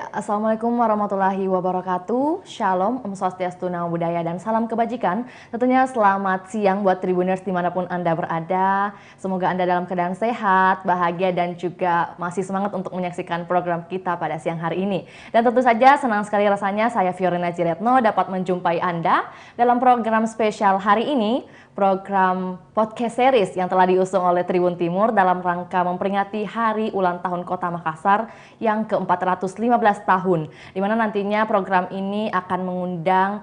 Ya, Assalamualaikum warahmatullahi wabarakatuh. Shalom, Om Swastiastu, Namo Buddhaya, dan salam kebajikan. Tentunya selamat siang buat Tribuners dimanapun Anda berada. Semoga Anda dalam keadaan sehat, bahagia, dan juga masih semangat untuk menyaksikan program kita pada siang hari ini. Dan tentu saja senang sekali rasanya saya Fiorina Ciretno dapat menjumpai Anda dalam program spesial hari ini, program podcast series yang telah diusung oleh Tribun Timur dalam rangka memperingati Hari Ulang Tahun Kota Makassar yang ke-415 tahun, di mana nantinya program ini akan mengundang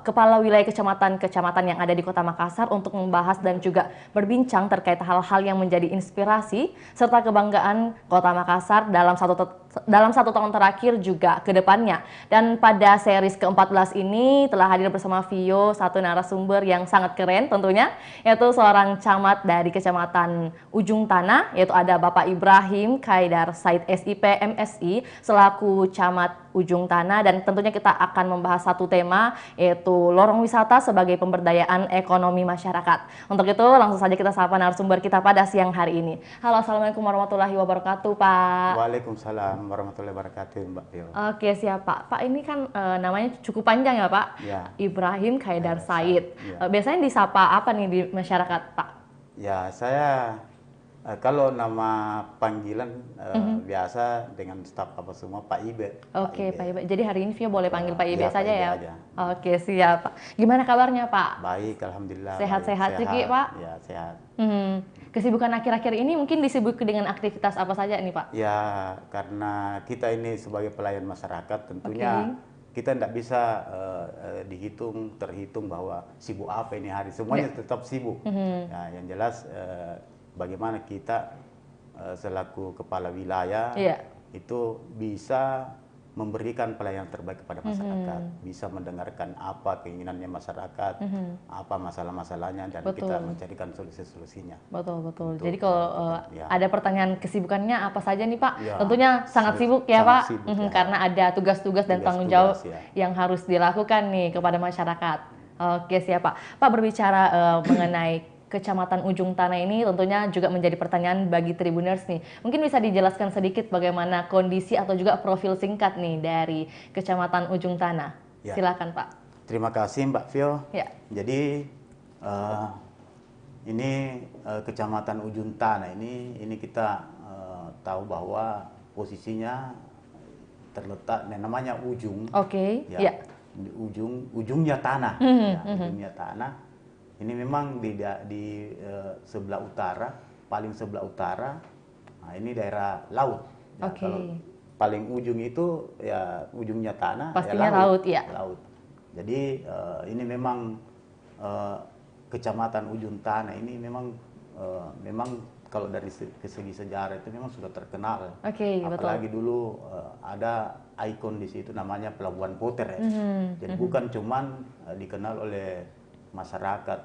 kepala wilayah kecamatan-kecamatan yang ada di Kota Makassar untuk membahas dan juga berbincang terkait hal-hal yang menjadi inspirasi serta kebanggaan Kota Makassar dalam satu tahun terakhir juga ke depannya. Dan pada series ke-14 ini telah hadir bersama Vio satu narasumber yang sangat keren tentunya, yaitu seorang camat dari Kecamatan Ujung Tanah, yaitu ada Bapak Ibrahim Kaidar Said SIP MSI selaku Camat Ujung Tanah. Dan tentunya kita akan membahas satu tema, yaitu lorong wisata sebagai pemberdayaan ekonomi masyarakat. Untuk itu langsung saja kita sapa narasumber kita pada siang hari ini. Halo, Assalamualaikum warahmatullahi wabarakatuh, Pak. Waalaikumsalam warahmatullahi wabarakatuh, Mbak Pio. Oke, siap, Pak. Pak ini kan namanya cukup panjang ya, Pak? Ya. Ibrahim Kaidar Said. Ya. Biasanya disapa apa nih di masyarakat, Pak? Ya, saya kalau nama panggilan biasa dengan staf apa semua Pak Ibe. Oke, Pak Ibe. Jadi hari ini Vio boleh panggil Pak Ibe Ya, saja Pak Ibe ya? aja. Oke, siap, Pak. Gimana kabarnya, Pak? Baik, alhamdulillah. Sehat-sehat juga, Pak? Ya, sehat. Kesibukan akhir-akhir ini mungkin disibuk dengan aktivitas apa saja nih, Pak? Ya, karena kita ini sebagai pelayan masyarakat tentunya kita tidak bisa terhitung bahwa sibuk apa ini hari. Semuanya tetap sibuk. Ya, yang jelas bagaimana kita selaku kepala wilayah itu bisa memberikan pelayanan terbaik kepada masyarakat, bisa mendengarkan apa keinginannya masyarakat, apa masalah-masalahnya, dan kita mencarikan solusi-solusinya. Betul. Jadi kalau ada pertanyaan kesibukannya apa saja nih, Pak? Ya, tentunya sangat sibuk ya, Pak, sibuk, ya. Karena ada tugas-tugas dan tanggung jawab yang harus dilakukan nih kepada masyarakat. Oke, siap, Pak. Pak, berbicara mengenai Kecamatan Ujung Tanah ini tentunya juga menjadi pertanyaan bagi Tribuners nih. Mungkin bisa dijelaskan sedikit bagaimana kondisi atau juga profil singkat nih dari Kecamatan Ujung Tanah. Ya. Silakan, Pak. Terima kasih, Mbak Vio. Ya. Jadi ini Kecamatan Ujung Tanah ini kita tahu bahwa posisinya terletak namanya ujung. Oke. Ya. Ujungnya tanah. Ujungnya tanah. Ini memang di sebelah utara, paling sebelah utara. Nah, ini daerah laut. Ya, kalau paling ujung itu ya ujungnya tanah. Pastinya ya laut, ya. Laut. Jadi ini memang Kecamatan Ujung Tanah ini memang kalau dari segi sejarah itu memang sudah terkenal. Apalagi dulu ada ikon di situ namanya Pelabuhan Poter ya. Jadi bukan cuman dikenal oleh masyarakat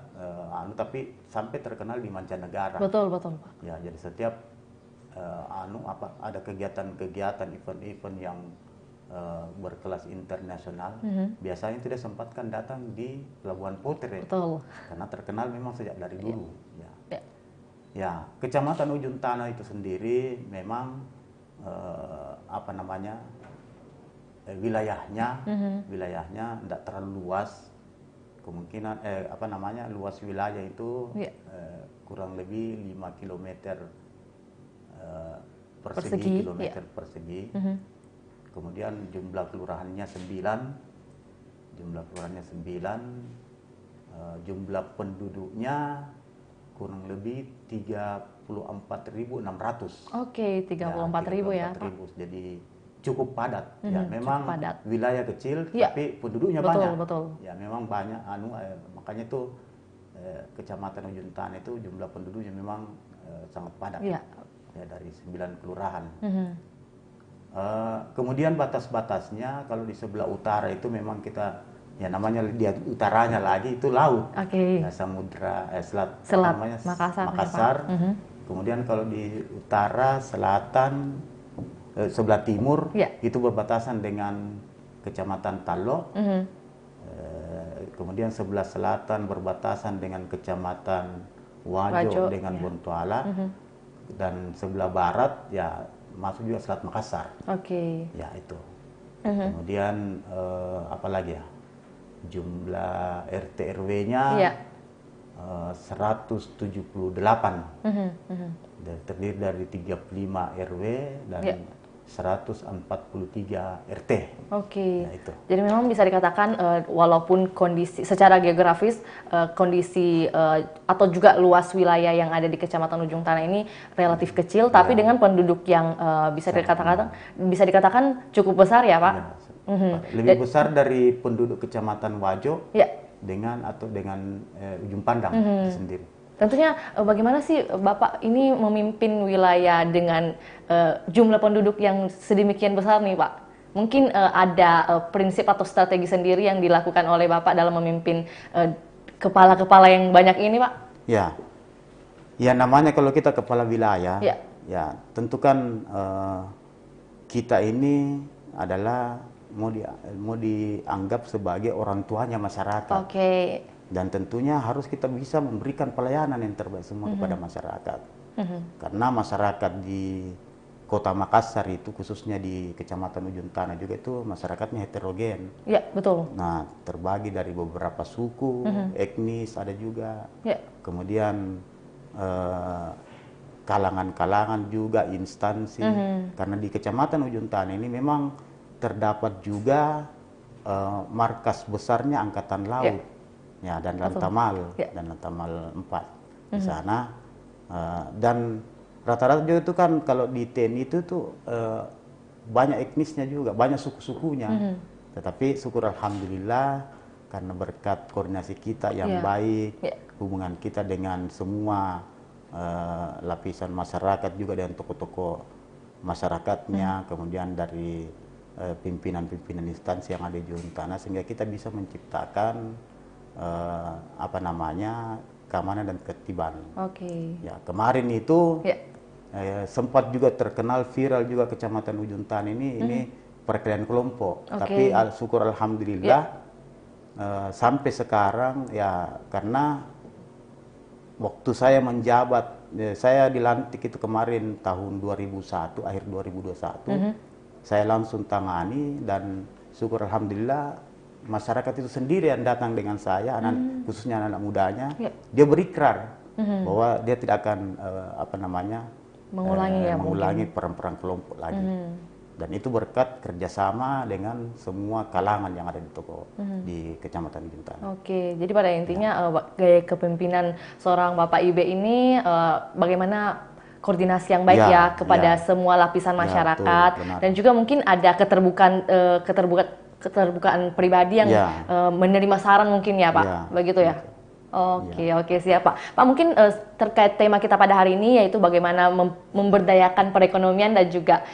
tapi sampai terkenal di mancanegara. Betul, Pak. Ya, jadi setiap ada kegiatan-kegiatan, event-event yang berkelas internasional, biasanya tidak sempatkan datang di Pelabuhan Poter ya. Betul. Karena terkenal memang sejak dari dulu. Ya, Kecamatan Ujung Tanah itu sendiri memang wilayahnya tidak terlalu luas. Kemungkinan luas wilayah itu kurang lebih 5 km persegi. Kemudian jumlah kelurahannya 9, jumlah penduduknya kurang lebih 34.600. Oke, 34.000 ya, Pak. Jadi cukup padat. Ya, memang padat. Wilayah kecil tapi penduduknya banyak. Betul. Ya, memang banyak makanya itu Kecamatan Ujung Tanah itu jumlah penduduknya memang sangat padat. Ya, dari 9 kelurahan. Kemudian batas-batasnya kalau di sebelah utara itu memang kita namanya di utaranya lagi itu laut. Ya, samudra selat namanya Makassar. Kemudian kalau di utara, selatan, sebelah timur itu berbatasan dengan Kecamatan Talo. Kemudian sebelah selatan berbatasan dengan Kecamatan Wajo dengan Bontoala. Dan sebelah barat masuk juga Selat Makassar. Ya, itu. Kemudian apa lagi ya? Jumlah RT RW-nya Ya. 178. Terdiri dari 35 RW dan Ya. 143 RT. Oke. Ya, itu. Jadi memang bisa dikatakan walaupun kondisi secara geografis kondisi atau juga luas wilayah yang ada di Kecamatan Ujung Tanah ini relatif kecil, tapi dengan penduduk yang bisa dikatakan cukup besar ya, Pak. Ya, lebih besar dari penduduk Kecamatan Wajo Ya. dengan Ujung Pandang itu sendiri. Tentunya bagaimana sih Bapak ini memimpin wilayah dengan jumlah penduduk yang sedemikian besar nih, Pak? Mungkin ada prinsip atau strategi sendiri yang dilakukan oleh Bapak dalam memimpin kepala-kepala yang banyak ini, Pak? Ya, ya namanya kalau kita kepala wilayah, Ya. ya tentu kan kita ini adalah mau dianggap sebagai orang tuanya masyarakat. Oke. Dan tentunya harus kita bisa memberikan pelayanan yang terbaik semua kepada masyarakat. Karena masyarakat di Kota Makassar itu, khususnya di Kecamatan Ujung Tanah juga itu masyarakatnya heterogen. Ya, betul. Nah, terbagi dari beberapa suku, etnis ada juga. Ya. Kemudian kalangan-kalangan juga, instansi. Karena di Kecamatan Ujung Tanah ini memang terdapat juga markas besarnya Angkatan Laut. Ya, dan Lantamal, dan Lantamal 4 di sana. Dan rata-rata juga itu kan kalau di TNI itu tuh banyak etnisnya juga, banyak suku-sukunya. Tetapi syukur alhamdulillah karena berkat koordinasi kita yang baik, hubungan kita dengan semua lapisan masyarakat juga dengan tokoh-tokoh masyarakatnya, kemudian dari pimpinan-pimpinan instansi yang ada di Ujung Tanah, sehingga kita bisa menciptakan keamanan dan ketertiban. Oke. Ya, kemarin itu sempat juga terkenal viral juga Kecamatan Ujung Tanah ini perkelahian kelompok. Tapi syukur alhamdulillah sampai sekarang ya, karena waktu saya menjabat, saya dilantik itu kemarin tahun 2001, akhir 2021, saya langsung tangani dan syukur alhamdulillah masyarakat itu sendiri yang datang dengan saya, khususnya anak-anak mudanya, dia berikrar bahwa dia tidak akan mengulangi perang-perang kelompok lagi. Dan itu berkat kerjasama dengan semua kalangan yang ada di Kecamatan Ujung Tanah. Oke, jadi pada intinya gaya kepemimpinan seorang Bapak Ibe ini bagaimana koordinasi yang baik kepada semua lapisan masyarakat, betul, dan juga mungkin ada keterbukaan pribadi yang menerima saran mungkin ya Pak, begitu ya? Oke, siap Pak. Pak, mungkin terkait tema kita pada hari ini yaitu bagaimana memberdayakan perekonomian dan juga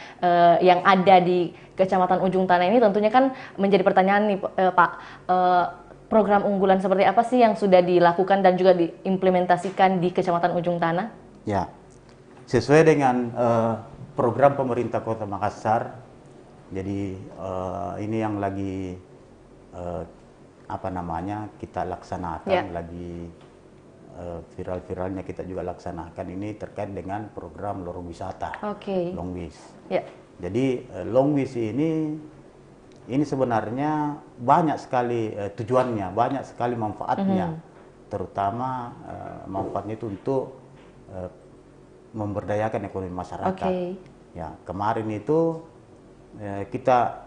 yang ada di Kecamatan Ujung Tanah ini, tentunya kan menjadi pertanyaan nih Pak, program unggulan seperti apa sih yang sudah dilakukan dan juga diimplementasikan di Kecamatan Ujung Tanah? Ya, sesuai dengan program pemerintah Kota Makassar. Jadi ini yang lagi kita laksanakan, lagi viral-viralnya kita juga laksanakan ini terkait dengan program lorong wisata, Longwis. Jadi Longwis ini sebenarnya banyak sekali tujuannya, banyak sekali manfaatnya, terutama manfaatnya itu untuk memberdayakan ekonomi masyarakat. Ya, kemarin itu kita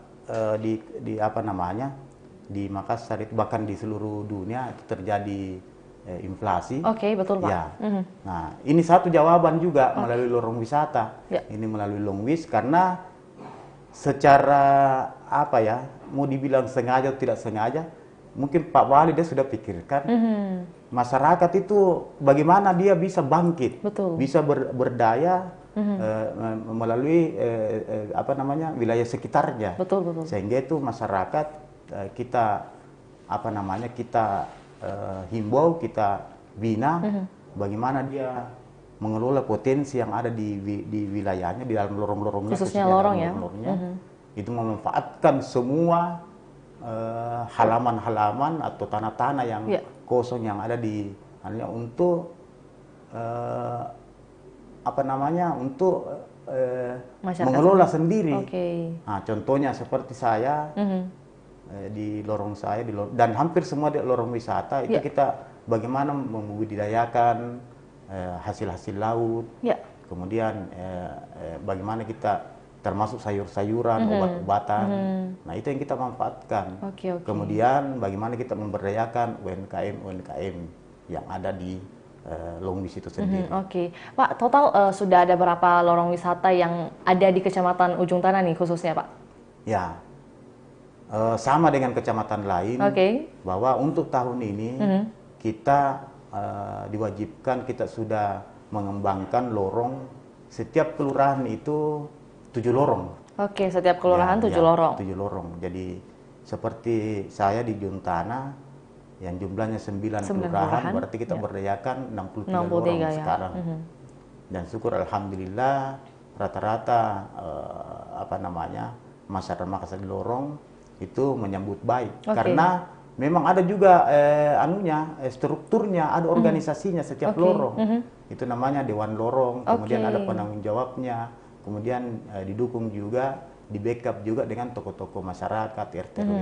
di Makassar itu, bahkan di seluruh dunia itu terjadi inflasi. Betul Pak. Ya. Nah, ini satu jawaban juga melalui lorong wisata. Ini melalui Longwis, karena secara mau dibilang sengaja atau tidak sengaja, mungkin Pak Wali dia sudah pikirkan masyarakat itu bagaimana dia bisa bangkit, bisa berdaya. Melalui wilayah sekitarnya, sehingga itu masyarakat kita himbau, kita bina bagaimana dia mengelola potensi yang ada di wilayahnya, di dalam lorong-lorongnya, khususnya lorong ya, itu memanfaatkan semua halaman-halaman atau tanah-tanah yang kosong yang ada untuk untuk mengelola sendiri. Oke. Nah, contohnya seperti saya di lorong saya dan hampir semua di lorong wisata itu kita bagaimana membudidayakan hasil-hasil laut, kemudian bagaimana kita termasuk sayur-sayuran, obat-obatan. Nah, itu yang kita manfaatkan. Kemudian bagaimana kita memberdayakan UMKM yang ada di Longwis itu sendiri. Pak, total sudah ada berapa lorong wisata yang ada di Kecamatan Ujung Tanah nih khususnya, Pak? Ya, sama dengan kecamatan lain, bahwa untuk tahun ini kita diwajibkan, kita sudah mengembangkan lorong. Setiap kelurahan itu 7 lorong. Setiap kelurahan 7 lorong. 7 lorong. Jadi seperti saya di Juntana yang jumlahnya 9 kelurahan, berarti kita berdayakan 63 lorong sekarang. Dan syukur alhamdulillah rata-rata masyarakat Makassar di lorong itu menyambut baik. Karena memang ada juga strukturnya, ada organisasinya setiap lorong. Itu namanya Dewan Lorong, kemudian ada penanggung jawabnya. Kemudian didukung juga, di backup juga dengan tokoh-tokoh masyarakat RT RW.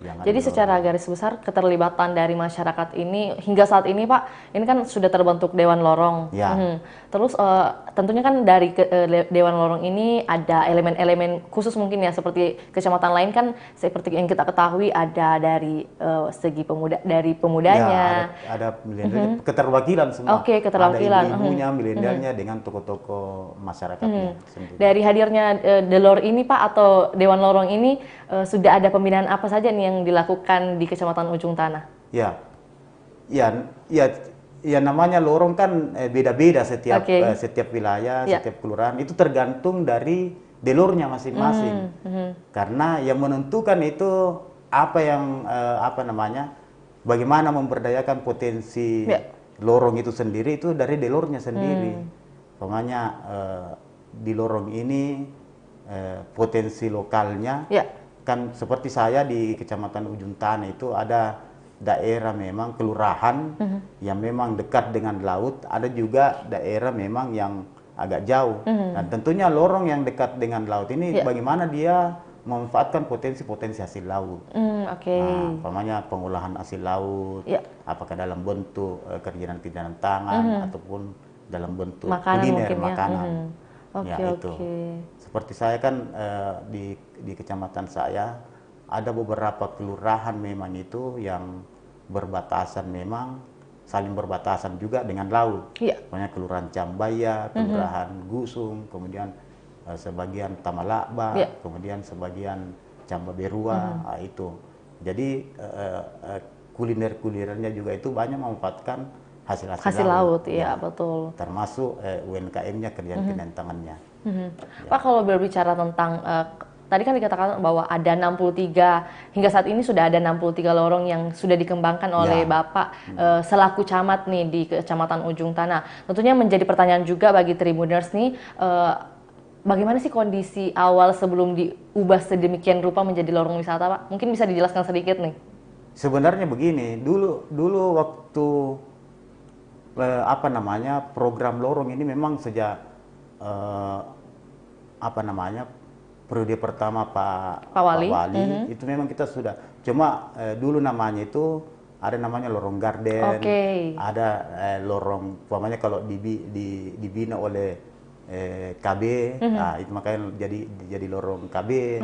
Jadi secara garis besar keterlibatan dari masyarakat ini hingga saat ini, Pak, ini kan sudah terbentuk Dewan Lorong. Terus tentunya kan dari Dewan Lorong ini ada elemen-elemen khusus mungkin ya, seperti kecamatan lain kan seperti yang kita ketahui ada dari segi pemudanya. Ada milenial, keterwakilan semua. Keterwakilan. Ada ibu-ibunya, milenialnya dengan tokoh-tokoh masyarakatnya sendiri. Dari hadirnya Delor ini, Pak, atau Dewan Lorong ini sudah ada pembinaan apa saja nih yang dilakukan di Kecamatan Ujung Tanah? Ya namanya lorong kan beda-beda setiap wilayah, setiap kelurahan itu tergantung dari delornya masing-masing. Karena yang menentukan itu bagaimana memberdayakan potensi lorong itu sendiri itu dari delornya sendiri. Pokoknya di lorong ini potensi lokalnya kan seperti saya di Kecamatan Ujung Tanah itu ada daerah memang kelurahan yang memang dekat dengan laut, ada juga daerah memang yang agak jauh. Dan tentunya lorong yang dekat dengan laut ini bagaimana dia memanfaatkan potensi-potensi hasil laut. Umpamanya pengolahan hasil laut, apakah dalam bentuk kerjaan-kerjaan tangan ataupun dalam bentuk kuliner, makanan. Seperti saya kan di kecamatan saya ada beberapa kelurahan memang itu yang berbatasan, memang saling berbatasan juga dengan laut. Pokoknya kelurahan Cambaya, kelurahan Gusung, kemudian sebagian Tamalakba, kemudian sebagian Cambaberua, itu. Jadi kuliner-kulinernya juga itu banyak memanfaatkan hasil laut. Betul. Termasuk UMKM-nya, kerjaan-kerjaan tangannya. Pak, kalau berbicara tentang tadi kan dikatakan bahwa ada 63 hingga saat ini sudah ada 63 lorong yang sudah dikembangkan oleh Bapak selaku camat nih di Kecamatan Ujung Tanah. Tentunya menjadi pertanyaan juga bagi Tribuners nih, bagaimana sih kondisi awal sebelum diubah sedemikian rupa menjadi lorong wisata, Pak? Mungkin bisa dijelaskan sedikit nih. Sebenarnya begini, dulu waktu program lorong ini memang sejak periode pertama Pak Wali itu memang kita sudah, cuma dulu namanya itu ada namanya lorong Garden, ada lorong, umpamanya kalau dibina oleh KB, itu makanya jadi lorong KB,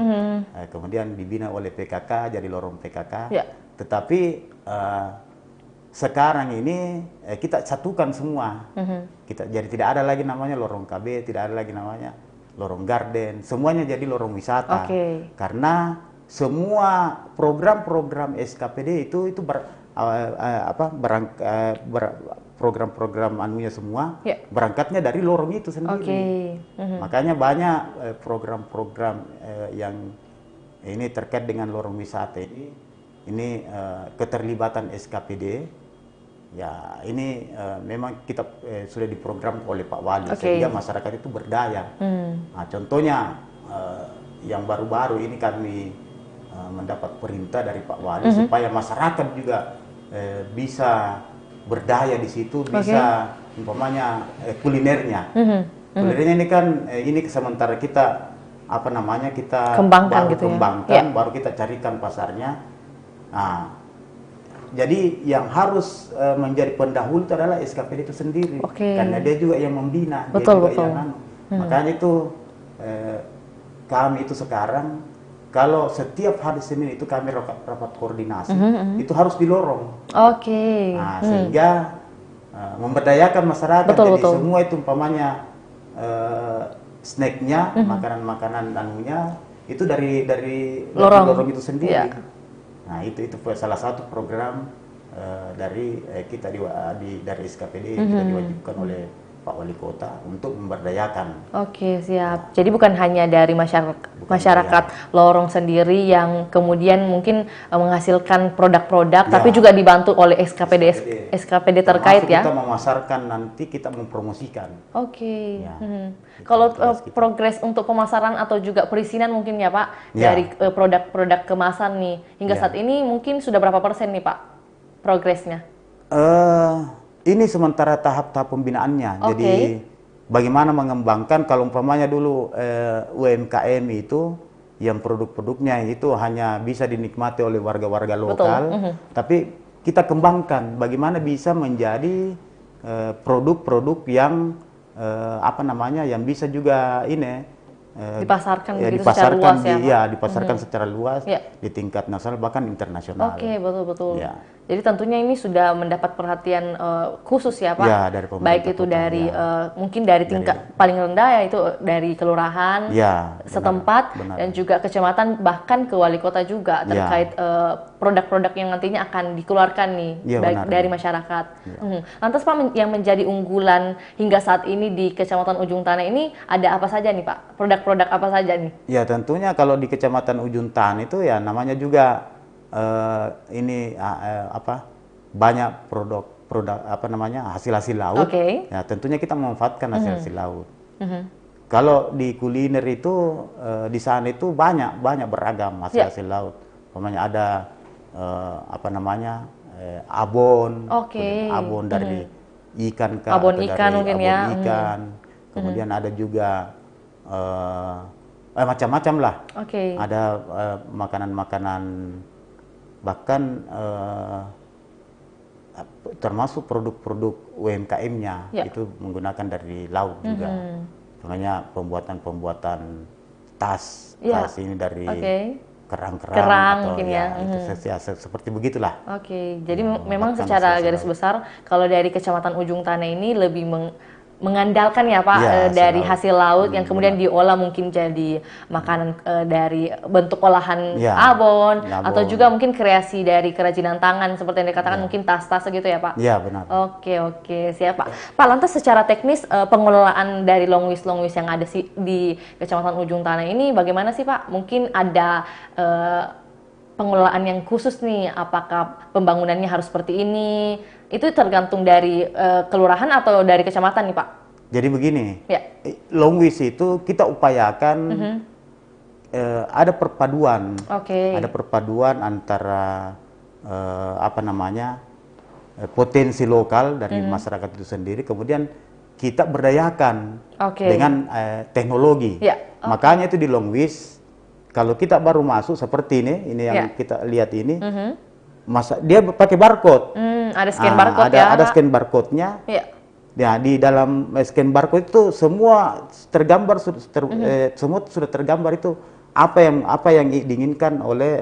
kemudian dibina oleh PKK jadi lorong PKK. Tetapi sekarang ini kita satukan semua, jadi tidak ada lagi namanya lorong KB, tidak ada lagi namanya lorong Garden, semuanya jadi lorong wisata. Karena semua program-program SKPD itu program-program anunya semua berangkatnya dari lorong itu sendiri. Makanya banyak program-program yang ini terkait dengan lorong wisata ini keterlibatan SKPD. Ya, ini memang kita sudah diprogram oleh Pak Wali sehingga masyarakat itu berdaya. Nah, contohnya yang baru-baru ini kami mendapat perintah dari Pak Wali supaya masyarakat juga bisa berdaya di situ, bisa umpamanya kulinernya. Kuliner ini kan ini sementara kita apa namanya kita Kembangkan baru gitu ya? kembangkan, Ya. baru kita carikan pasarnya. Nah, jadi yang harus menjadi pendahulu itu adalah SKPD itu sendiri, Oke. karena dia juga yang membina, dia Betul, juga betul. yang makanya itu kami itu sekarang kalau setiap hari Senin itu kami rapat koordinasi, itu harus di lorong. Oke. Nah, sehingga memberdayakan masyarakat. Betul, Jadi betul. semua itu umpamanya snacknya, makanan-makanan anunya itu dari Lorong. itu sendiri. Iya. Nah, itu salah satu program dari kita dari SKPD yang kita diwajibkan oleh Pak Wali Kota untuk memberdayakan. Oke, siap. Jadi bukan hanya dari masyarakat lorong sendiri yang kemudian mungkin menghasilkan produk-produk, tapi juga dibantu oleh SKPD terkait ya. Kita memasarkan, nanti kita mempromosikan. Oke. Ya. Kalau progres untuk pemasaran atau juga perizinan mungkin ya Pak, dari produk-produk kemasan nih, hingga saat ini mungkin sudah berapa persen nih Pak progresnya? Ini sementara tahap-tahap pembinaannya. Jadi bagaimana mengembangkan kalau umpamanya dulu UMKM itu yang produk-produknya itu hanya bisa dinikmati oleh warga-warga lokal, tapi kita kembangkan bagaimana bisa menjadi produk-produk yang apa namanya yang bisa juga ini Dipasarkan begitu dipasarkan secara luas ya, Pak? dipasarkan secara luas di tingkat nasional bahkan internasional. Oke, betul-betul. Ya. Jadi tentunya ini sudah mendapat perhatian khusus ya Pak, Ya, dari pemerintah baik itu kota, dari mungkin dari tingkat paling rendah yaitu dari kelurahan setempat dan juga kecamatan bahkan ke wali kota juga terkait produk-produk yang nantinya akan dikeluarkan nih baik dari masyarakat. Lantas Pak, yang menjadi unggulan hingga saat ini di Kecamatan Ujung Tanah ini ada apa saja nih Pak? Produk-produk apa saja nih? Ya tentunya kalau di Kecamatan Ujung Tanah itu ya namanya juga banyak produk apa namanya hasil-hasil laut. Ya tentunya kita memanfaatkan hasil-hasil laut. Kalau di kuliner itu di sana itu banyak beragam hasil-hasil laut. Umpamanya ada apa namanya abon, abon dari ikan abon ikan mungkin ya. Kemudian ada juga macam-macam lah. Ada makanan-makanan bahkan termasuk produk-produk UMKM-nya itu menggunakan dari laut juga. Makanya pembuatan tas ini dari kerang atau seperti begitulah. Jadi memang secara garis besar kalau dari Kecamatan Ujung Tanah ini lebih mengandalkan ya Pak dari hasil laut yang kemudian diolah mungkin jadi makanan dari bentuk olahan abon atau juga mungkin kreasi dari kerajinan tangan seperti yang dikatakan mungkin tas-tas gitu ya Pak? Iya benar. Oke siap Pak. Pak, lantas secara teknis pengelolaan dari long-wish yang ada di Kecamatan Ujung Tanah ini bagaimana sih Pak? Mungkin ada pengelolaan yang khusus nih, apakah pembangunannya harus seperti ini? Itu tergantung dari kelurahan atau dari kecamatan nih Pak? Jadi begini, long-wish itu kita upayakan ada perpaduan, ada perpaduan antara apa namanya potensi lokal dari masyarakat itu sendiri, kemudian kita berdayakan dengan teknologi. Makanya itu di long-wish kalau kita baru masuk seperti ini yang kita lihat ini. Dia pakai barcode. Ada scan barcode ada scan barcode-nya. Ya, di dalam scan barcode itu semua tergambar semua sudah tergambar itu apa yang diinginkan oleh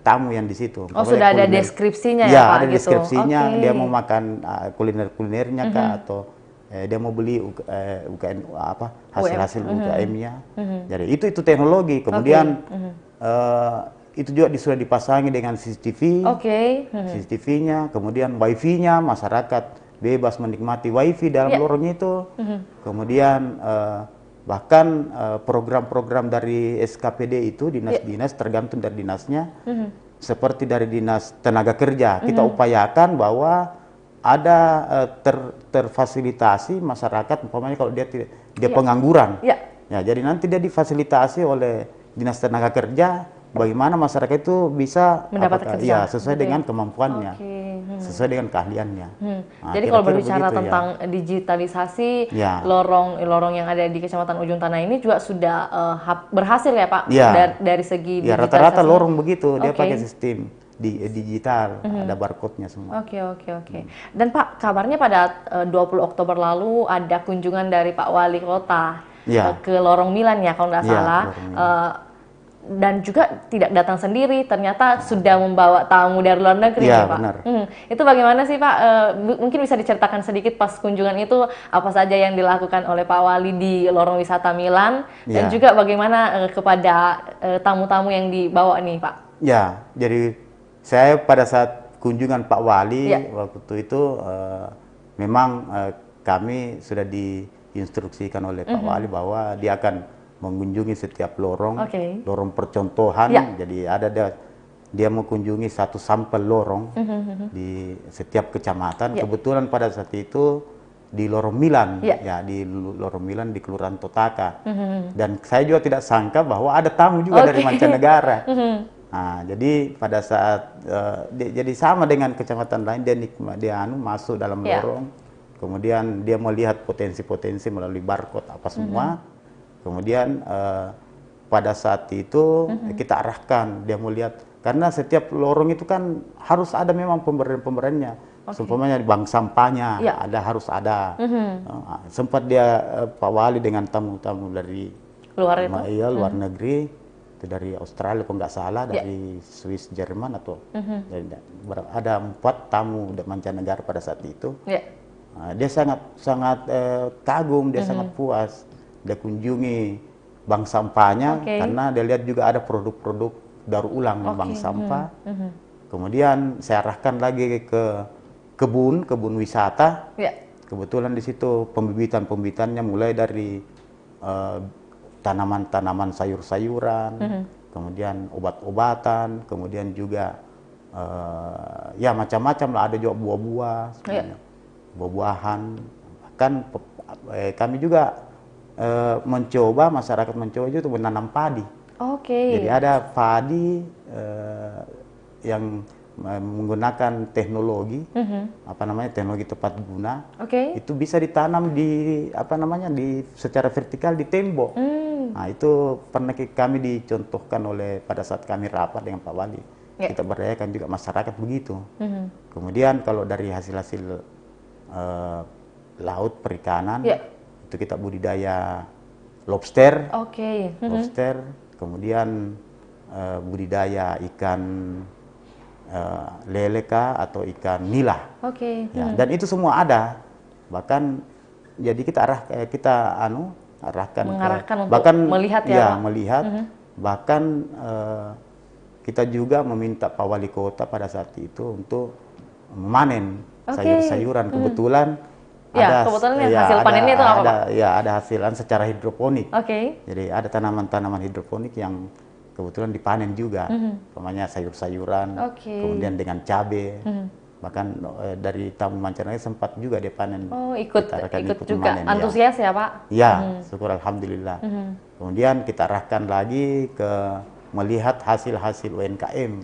tamu yang di situ. Sudah ada deskripsinya ya Pak? Ada deskripsinya. Dia mau makan kulinernya kah atau dia mau beli hasil UKM-nya. Jadi itu teknologi. Kemudian itu juga sudah dipasangi dengan CCTV, CCTV-nya, kemudian WiFi-nya, masyarakat bebas menikmati WiFi dalam lorongnya itu. Kemudian bahkan program-program dari SKPD itu dinas-dinas tergantung dari dinasnya, seperti dari dinas tenaga kerja kita upayakan bahwa ada terfasilitasi masyarakat, umpamanya kalau dia pengangguran, ya jadi nanti dia difasilitasi oleh dinas tenaga kerja bagaimana masyarakat itu bisa mendapatkan ya sesuai dengan kemampuannya, sesuai dengan keahliannya. Nah, jadi kalau berbicara begitu, tentang digitalisasi, ya. lorong yang ada di Kecamatan Ujung Tanah ini juga sudah berhasil ya Pak, ya. dari segi ya, digitalisasi. rata-rata lorong begitu, dia pakai sistem digital, ada barcode-nya semua. Oke. Dan Pak, kabarnya pada 20 Oktober lalu ada kunjungan dari Pak Wali Kota ke Lorong Milan ya kalau nggak salah. Dan juga tidak datang sendiri, ternyata sudah membawa tamu dari luar negeri ya Pak. Benar. Itu bagaimana sih Pak? Mungkin bisa diceritakan sedikit pas kunjungan itu apa saja yang dilakukan oleh Pak Wali di Lorong Wisata Milan dan juga bagaimana kepada tamu-tamu yang dibawa nih Pak? Ya, jadi saya pada saat kunjungan Pak Wali waktu itu memang kami sudah diinstruksikan oleh Pak Wali bahwa dia akan mengunjungi setiap lorong, lorong percontohan. Jadi ada dia mengunjungi satu sampel lorong di setiap kecamatan. Kebetulan pada saat itu di Lorong Milan, di Lorong Milan di Kelurahan Totaka. Dan saya juga tidak sangka bahwa ada tamu juga dari mancanegara. Nah, jadi pada saat jadi sama dengan kecamatan lain, dia masuk dalam lorong, kemudian dia melihat potensi-potensi melalui barcode apa semua. Kemudian pada saat itu kita arahkan, dia melihat, karena setiap lorong itu kan harus ada memang pemberian-pemberiannya. Seumpamanya bank sampahnya harus ada. Sempat dia Pak Wali dengan tamu-tamu dari luar negeri, itu dari Australia kalau nggak salah, dari Swiss, Jerman atau ada 4 tamu mancanegara pada saat itu. Dia sangat kagum, dia sangat puas. Dia kunjungi bank sampahnya karena dia lihat juga ada produk-produk daur ulang bank sampah. Kemudian saya arahkan lagi ke kebun wisata. Kebetulan di situ pembibitannya mulai dari tanaman-tanaman sayur-sayuran, kemudian obat-obatan, kemudian juga macam-macam lah, ada juga buah-buah, buah-buahan. Bahkan kami juga masyarakat mencoba itu menanam padi. Jadi ada padi yang menggunakan teknologi, teknologi tepat guna. Itu bisa ditanam di secara vertikal di tembok. Nah, itu pernah kami dicontohkan pada saat kami rapat dengan Pak Wali. Kita berdayakan juga masyarakat begitu. Kemudian kalau dari hasil-hasil laut perikanan, itu kita budidaya lobster, kemudian budidaya ikan leleka atau ikan nila, dan itu semua ada. Bahkan jadi kita arahkan untuk melihat melihat. Bahkan kita juga meminta Pak Wali Kota pada saat itu untuk memanen sayur-sayuran. Kebetulan hasil panennya itu apa Pak? Ada hasilan secara hidroponik. Jadi ada tanaman-tanaman hidroponik yang kebetulan dipanen juga, namanya sayur-sayuran, kemudian dengan cabai. Bahkan dari tamu mancanegara sempat juga dia panen. Ikut juga memanen, antusias ya Pak? Ya, syukur alhamdulillah. Kemudian kita arahkan lagi ke melihat hasil-hasil UMKM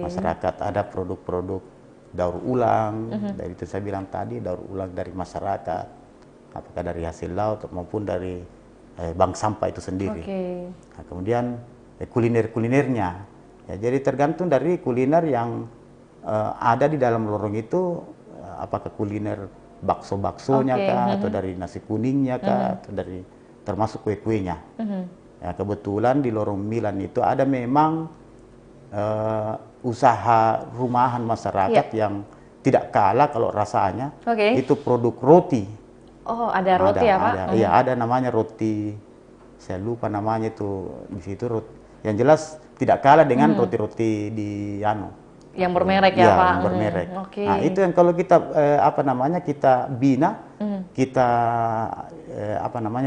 masyarakat. Ada produk-produk daur ulang, dari itu saya bilang tadi, daur ulang dari masyarakat, apakah dari hasil laut maupun dari bank sampah itu sendiri. Nah, kemudian kuliner-kulinernya, jadi tergantung dari kuliner yang ada di dalam lorong itu, apakah kuliner bakso-baksonya kah, atau dari nasi kuningnya kah, atau dari termasuk kue-kuenya. Ya, kebetulan di Lorong Milan itu ada memang usaha rumahan masyarakat yang tidak kalah kalau rasanya, itu produk roti. Ada roti ya Pak? Iya, ada namanya roti, saya lupa namanya itu di situ. Yang jelas tidak kalah dengan roti-roti di yang bermerek ya Pak? Yang bermerek. Nah, itu yang kalau kita kita bina, kita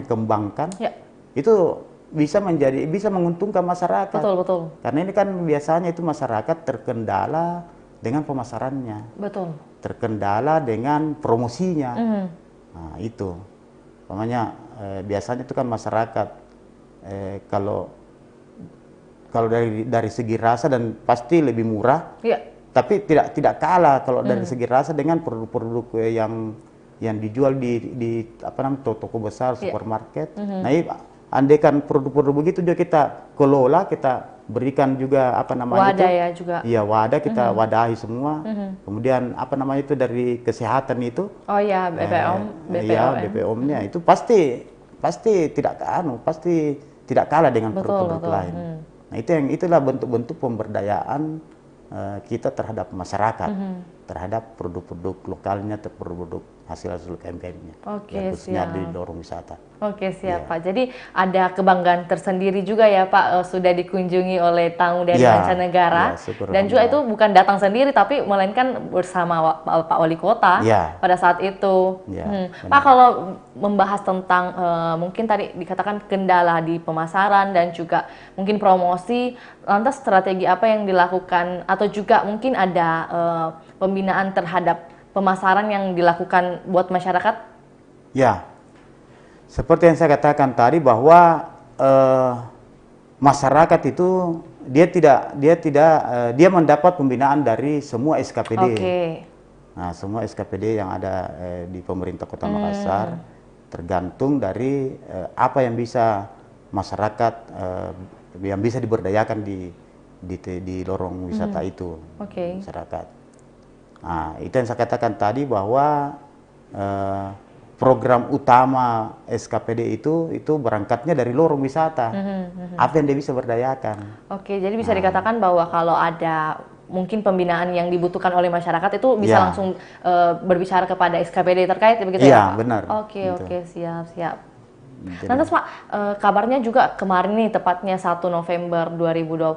kembangkan, itu bisa menguntungkan masyarakat. Betul. Karena ini kan biasanya itu masyarakat terkendala dengan pemasarannya. Terkendala dengan promosinya. Nah, itu. Biasanya itu kan masyarakat kalau kalau dari segi rasa dan pasti lebih murah. Iya. Tapi tidak kalah kalau dari segi rasa dengan produk-produk yang dijual di apa namanya toko besar, supermarket. Nah, andaikan produk-produk begitu juga kita kelola, kita berikan juga apa namanya wadah ya juga. Iya, wadah kita wadahi semua. Kemudian apa namanya itu dari kesehatan itu. Oh ya, BPOM, Iya, BPOM-nya itu pasti tidak kalah dengan produk-produk lain. Nah, itulah bentuk-bentuk pemberdayaan kita terhadap masyarakat, terhadap produk-produk lokalnya, produk hasil UMKM-nya, khususnya di lorong wisata. Oke, siap Pak. Jadi ada kebanggaan tersendiri juga ya Pak, sudah dikunjungi oleh tamu dari mancanegara, dan juga itu bukan datang sendiri, tapi melainkan bersama Pak Wali Kota pada saat itu. Pak, kalau membahas tentang mungkin tadi dikatakan kendala di pemasaran dan juga mungkin promosi, lantas strategi apa yang dilakukan atau juga mungkin ada pembinaan terhadap pemasaran yang dilakukan buat masyarakat? Ya, seperti yang saya katakan tadi bahwa masyarakat itu dia mendapat pembinaan dari semua SKPD. Nah, semua SKPD yang ada di pemerintah Kota Makassar tergantung dari apa yang bisa masyarakat yang bisa diberdayakan di lorong wisata itu masyarakat. Nah, itu yang saya katakan tadi bahwa program utama SKPD itu berangkatnya dari lorong wisata. Apa yang dia bisa berdayakan. Oke, jadi bisa dikatakan bahwa kalau ada mungkin pembinaan yang dibutuhkan oleh masyarakat itu bisa langsung berbicara kepada SKPD terkait, begitu ya Pak? Iya, benar. Oke, siap. Lantas Pak, kabarnya juga kemarin nih, tepatnya 1 November 2022,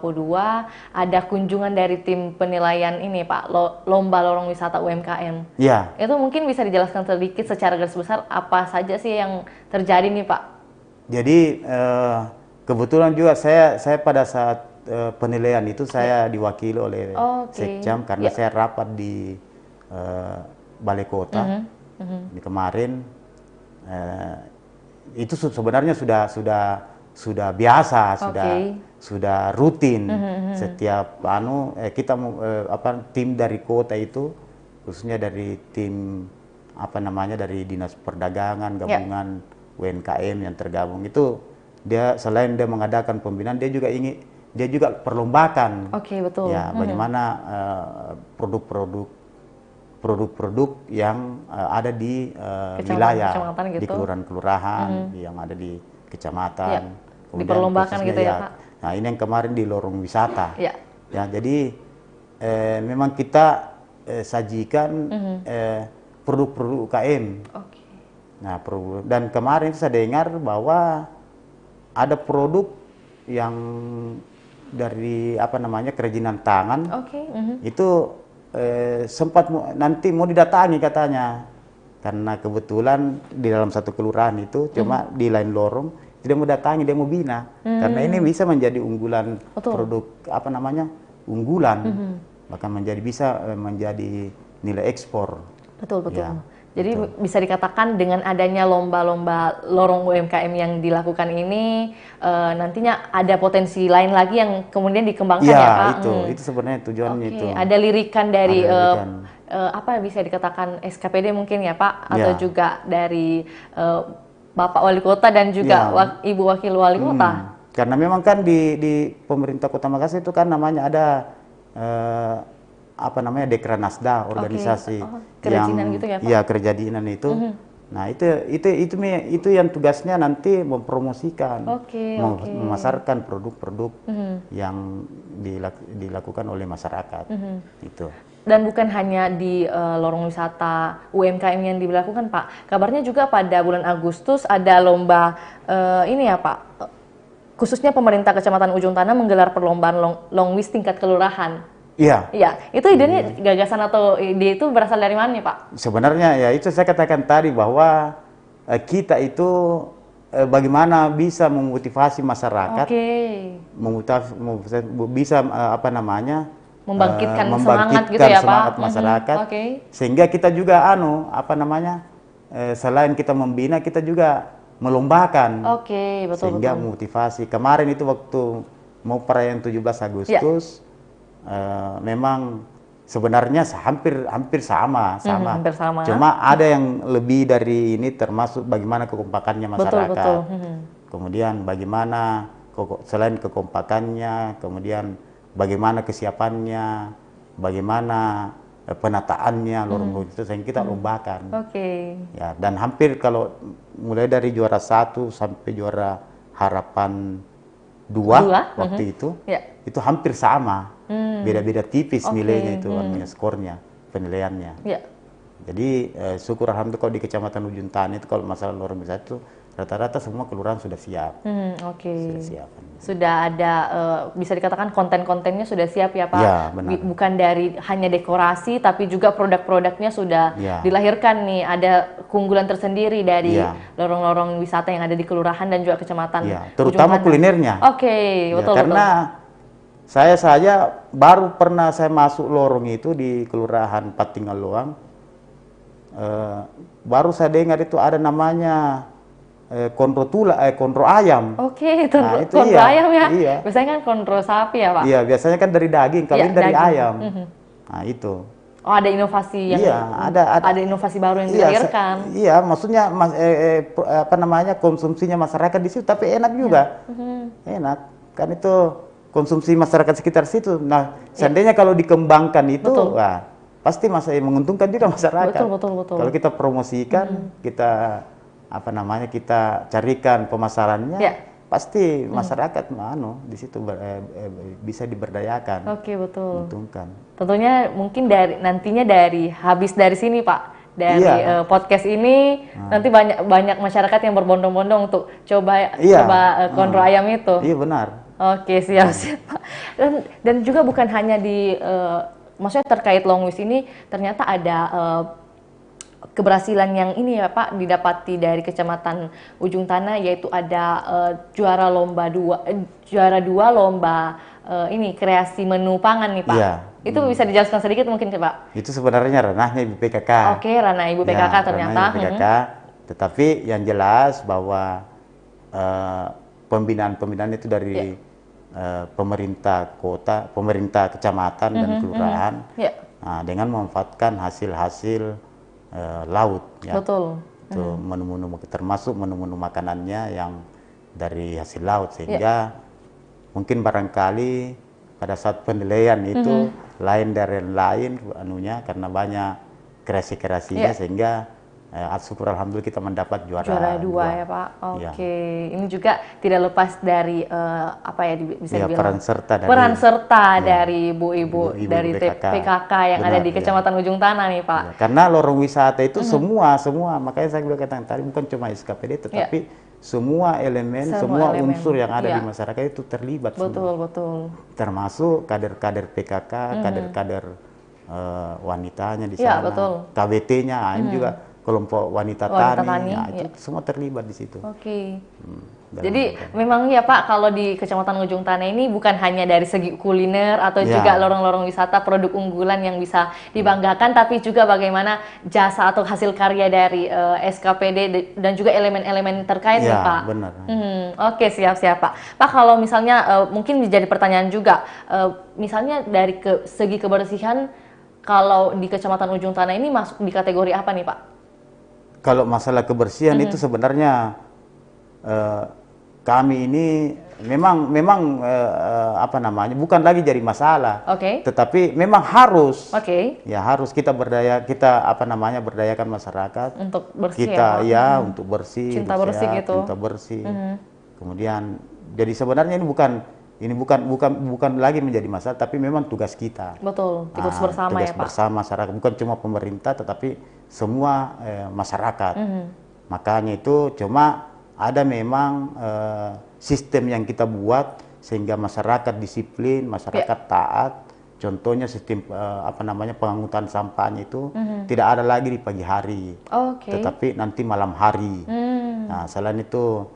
ada kunjungan dari tim penilaian ini Pak, Lomba Lorong Wisata UMKM. Iya. Itu mungkin bisa dijelaskan sedikit secara garis besar apa saja sih yang terjadi nih Pak? Jadi kebetulan juga saya pada saat penilaian itu saya diwakili oleh Sekcam karena saya rapat di Balai Kota di kemarin. Itu sebenarnya sudah biasa, sudah rutin. Setiap kita tim dari kota itu, khususnya dari tim dari Dinas Perdagangan, gabungan UMKM yang tergabung itu, dia selain dia mengadakan pembinaan, dia juga perlombakan. Betul. Ya, bagaimana produk-produk yang ada di wilayah, gitu, di kelurahan-kelurahan yang ada di kecamatan, diperlombakan gitu ya Pak. Nah, ini yang kemarin di lorong wisata. Ya, jadi memang kita sajikan produk-produk UKM. Nah, dan kemarin saya dengar bahwa ada produk yang dari kerajinan tangan. Itu sempat nanti mau didatangi katanya, karena kebetulan di dalam satu kelurahan itu cuma di lain lorong dia mau datangi, dia mau bina, karena ini bisa menjadi unggulan. Produk unggulan, bahkan bisa menjadi nilai ekspor. Betul. Jadi bisa dikatakan dengan adanya lomba-lomba lorong UMKM yang dilakukan ini, nantinya ada potensi lain lagi yang kemudian dikembangkan ya Pak? Itu sebenarnya tujuannya itu. Ada lirikan dari apa bisa dikatakan SKPD mungkin ya Pak? Atau juga dari Bapak Wali Kota dan juga Ibu Wakil Wali Kota? Karena memang kan di pemerintah Kota Makassar itu kan namanya ada Dekranasda, organisasi kerajinan gitu ya Pak? Iya, kerajinan itu. Nah, itu yang tugasnya nanti mempromosikan, memasarkan produk-produk yang dilakukan oleh masyarakat. Itu. Dan bukan hanya di lorong wisata UMKM yang dilakukan Pak, kabarnya juga pada bulan Agustus ada lomba ini ya Pak, khususnya pemerintah Kecamatan Ujung Tanah menggelar perlombaan longwis tingkat kelurahan. Iya, itu idenya, gagasan atau ide itu berasal dari mana Pak? Sebenarnya ya itu saya katakan tadi bahwa kita itu bagaimana bisa memotivasi masyarakat, bisa membangkitkan semangat gitu ya Pak, masyarakat, sehingga kita juga selain kita membina, kita juga melombakan, betul, sehingga motivasi. Kemarin itu waktu mau perayaan 17 Agustus memang sebenarnya hampir sama. Hampir sama. Cuma ada yang lebih dari ini, termasuk bagaimana kekompakannya masyarakat. Betul. Kemudian bagaimana selain kekompakannya, kemudian bagaimana kesiapannya, bagaimana penataannya, lorong itu sehingga kita lombakan. Ya, dan hampir kalau mulai dari juara 1 sampai juara harapan 2 waktu itu hampir sama. Beda-beda tipis nilainya itu, skornya, penilaiannya. Jadi syukur alhamdulillah kalau di Kecamatan Ujung Tanah itu kalau masalah lorong besar itu rata-rata semua kelurahan sudah siap. Sudah siap. Sudah ada bisa dikatakan konten-kontennya sudah siap ya Pak. Ya, benar. Bukan dari hanya dekorasi tapi juga produk-produknya sudah dilahirkan nih. Ada keunggulan tersendiri dari lorong-lorong wisata yang ada di kelurahan dan juga kecamatan. Terutama kulinernya. Betul. Karena saya saja baru pernah saya masuk lorong itu di Kelurahan Patinggaluang. Baru saya dengar itu ada namanya kontro ayam. Itu kontro ayam ya. Iya. Biasanya kan kontro sapi ya Pak. Iya, biasanya kan dari daging, kalau ini dari ayam. Nah itu. Oh, ada inovasi yang ada inovasi baru yang dilahirkan. Iya, maksudnya konsumsinya masyarakat di situ, tapi enak juga. Enak, kan itu konsumsi masyarakat sekitar situ. Nah, seandainya kalau dikembangkan itu, wah, pasti menguntungkan juga masyarakat. Betul. Kalau kita promosikan, kita kita carikan pemasarannya, pasti masyarakat di situ bisa diberdayakan. Betul. Menguntungkan. Tentunya mungkin nantinya habis dari sini Pak, dari podcast ini nanti banyak masyarakat yang berbondong-bondong untuk coba kontro ayam itu. Iya benar. Siap Pak. Dan juga bukan hanya maksudnya terkait Longwis ini, ternyata ada keberhasilan yang ini ya Pak didapati dari Kecamatan Ujung Tanah, yaitu ada juara 2 lomba kreasi menu pangan nih Pak. Itu bisa dijelaskan sedikit mungkin Pak? Itu sebenarnya ranahnya Ibu PKK. Ranah Ibu PKK ternyata. Ibu PKK, tetapi yang jelas bahwa pembinaan itu dari pemerintah kota, pemerintah kecamatan dan kelurahan, dengan memanfaatkan hasil-hasil laut. Betul. Itu menu-menu, termasuk menu-menu makanannya yang dari hasil laut, sehingga mungkin barangkali pada saat penilaian itu lain dari yang lain karena banyak kreasi-kreasinya, sehingga syukur alhamdulillah kita mendapat juara 2 ya Pak. Ini juga tidak lepas dari bisa dibilang peran serta dari ibu-ibu dari PKK yang ada di Kecamatan Ujung Tanah nih Pak. Karena lorong wisata itu semua, makanya saya bilang tadi bukan cuma SKPD tetapi semua elemen, semua unsur yang ada di masyarakat itu terlibat. Betul. Termasuk kader-kader PKK, kader-kader wanitanya di sana, KBT-nya, ini juga kelompok wanita tani, itu semua terlibat di situ. Jadi memang ya Pak, kalau di Kecamatan Ujung Tanah ini bukan hanya dari segi kuliner atau juga lorong-lorong wisata produk unggulan yang bisa dibanggakan, tapi juga bagaimana jasa atau hasil karya dari SKPD dan juga elemen-elemen terkait nih Pak. Benar. Siap Pak. Pak, kalau misalnya mungkin menjadi pertanyaan juga, misalnya dari segi kebersihan, kalau di Kecamatan Ujung Tanah ini masuk di kategori apa nih Pak? Kalau masalah kebersihan itu sebenarnya kami ini memang bukan lagi jadi masalah, tetapi memang harus, harus kita berdayakan masyarakat untuk bersih, untuk bersih, cinta bersih gitu. Cinta bersih. Kemudian jadi sebenarnya ini bukan lagi menjadi masalah, tapi memang tugas kita. Betul, tugas bersama tugas ya Pak. bersama masyarakat, bukan cuma pemerintah tetapi semua masyarakat. Makanya itu cuma ada memang sistem yang kita buat sehingga masyarakat disiplin, masyarakat taat. Contohnya sistem pengangkutan sampahnya itu tidak ada lagi di pagi hari, tetapi nanti malam hari. Nah, selain itu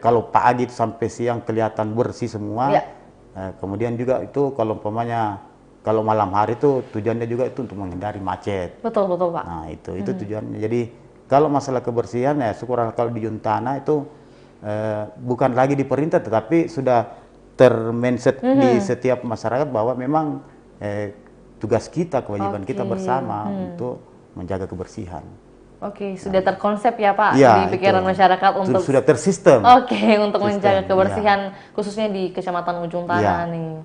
kalau pagi itu sampai siang kelihatan bersih semua. Kemudian juga itu kalau malam hari itu tujuannya juga itu untuk menghindari macet. Betul Pak. Nah itu tujuannya. Jadi kalau masalah kebersihan syukur kalau di Ujung Tanah itu bukan lagi di pemerintah, tetapi sudah termindset di setiap masyarakat bahwa memang tugas kita, kewajiban kita bersama untuk menjaga kebersihan. Oke, sudah terkonsep ya Pak Ya, di pikiran itu. masyarakat untuk Sudah tersistem. Oke, untuk menjaga kebersihan khususnya di Kecamatan Ujung Tanah nih.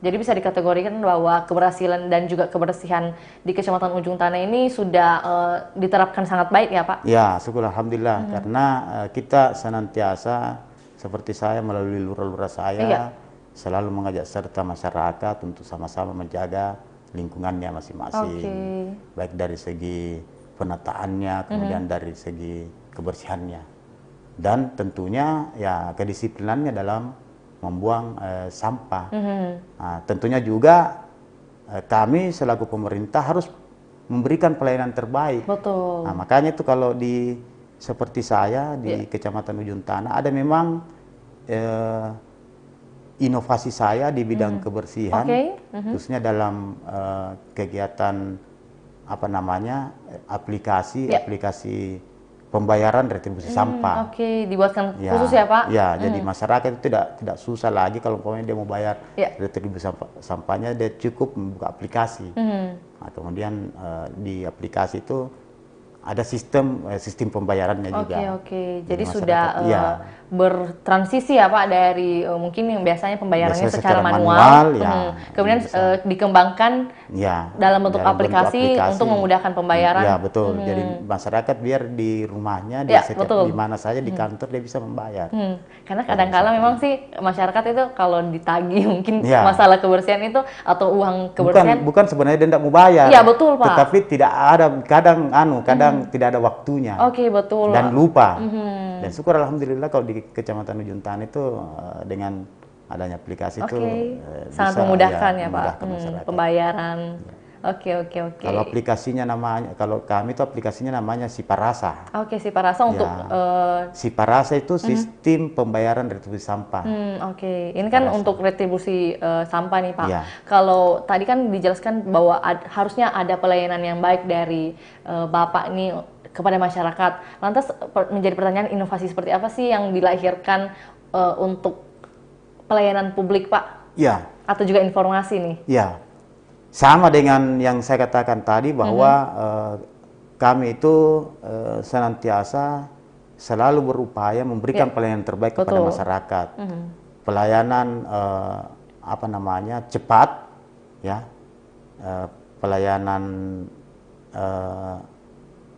Jadi bisa dikategorikan bahwa keberhasilan dan juga kebersihan di Kecamatan Ujung Tanah ini sudah diterapkan sangat baik ya Pak? Ya, syukur alhamdulillah karena kita senantiasa seperti saya melalui lurah-lurah saya selalu mengajak serta masyarakat untuk sama-sama menjaga lingkungannya masing-masing. Baik dari segi penataannya, kemudian dari segi kebersihannya. Dan tentunya ya kedisiplinannya dalam membuang sampah. Nah, tentunya juga kami selaku pemerintah harus memberikan pelayanan terbaik. Betul. Nah, makanya itu kalau di seperti saya di Kecamatan Ujung Tanah ada memang inovasi saya di bidang kebersihan, khususnya dalam kegiatan apa namanya aplikasi pembayaran retribusi sampah. Oke, dibuatkan khusus ya Pak? Ya, jadi masyarakat itu tidak susah lagi kalau umpamanya dia mau bayar retribusi sampahnya, dia cukup membuka aplikasi. Nah, kemudian di aplikasi itu ada sistem pembayarannya juga. Oke. Jadi sudah bertransisi ya Pak dari mungkin yang biasanya pembayarannya secara manual kemudian dikembangkan dalam bentuk aplikasi untuk memudahkan pembayaran. Ya, betul. Jadi masyarakat biar di rumahnya, di mana saja di kantor dia bisa membayar. Karena kadang-kala memang sih masyarakat itu kalau ditagih mungkin masalah kebersihan itu atau uang kebersihan bukan sebenarnya dia tidak mau bayar. Iya, betul Pak. Tetapi tidak ada kadang tidak ada waktunya. Oke, betul. Dan lupa. Dan syukur alhamdulillah kalau di Kecamatan Ujung Tanah itu dengan adanya aplikasi itu sangat bisa memudahkan ya Pak pembayaran. Oke. Kalau aplikasinya kalau kami itu aplikasinya namanya Siparasa. Oke, Siparasa untuk Siparasa itu sistem pembayaran retribusi sampah. Oke. Ini kan untuk retribusi sampah nih Pak. Kalau tadi kan dijelaskan bahwa harusnya ada pelayanan yang baik dari Bapak ini kepada masyarakat. Lantas menjadi pertanyaan, inovasi seperti apa sih yang dilahirkan untuk pelayanan publik Pak? Ya. Atau juga informasi nih? Ya. Sama dengan yang saya katakan tadi bahwa kami itu senantiasa selalu berupaya memberikan pelayanan terbaik kepada masyarakat. Pelayanan cepat, ya, pelayanan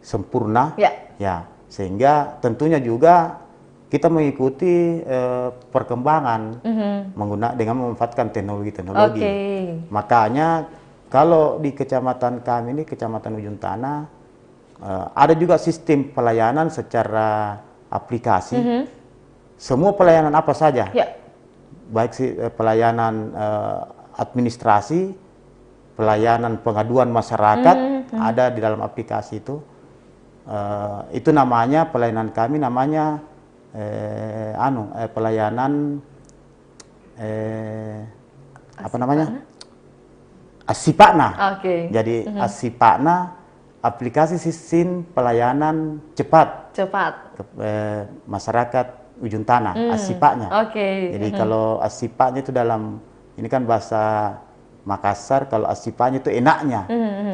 sempurna, ya, sehingga tentunya juga kita mengikuti perkembangan dengan memanfaatkan teknologi. Makanya kalau di kecamatan kami ini, Kecamatan Ujung Tanah, ada juga sistem pelayanan secara aplikasi. Semua pelayanan apa saja, baik pelayanan administrasi, pelayanan pengaduan masyarakat ada di dalam aplikasi itu. Itu namanya pelayanan kami namanya pelayanan Asipakna. Jadi Asipakna, aplikasi sistem pelayanan cepat masyarakat Ujung Tanah, Asipaknya. Jadi kalau Asipaknya itu ini kan bahasa Makassar, kalau Asipaknya itu enaknya.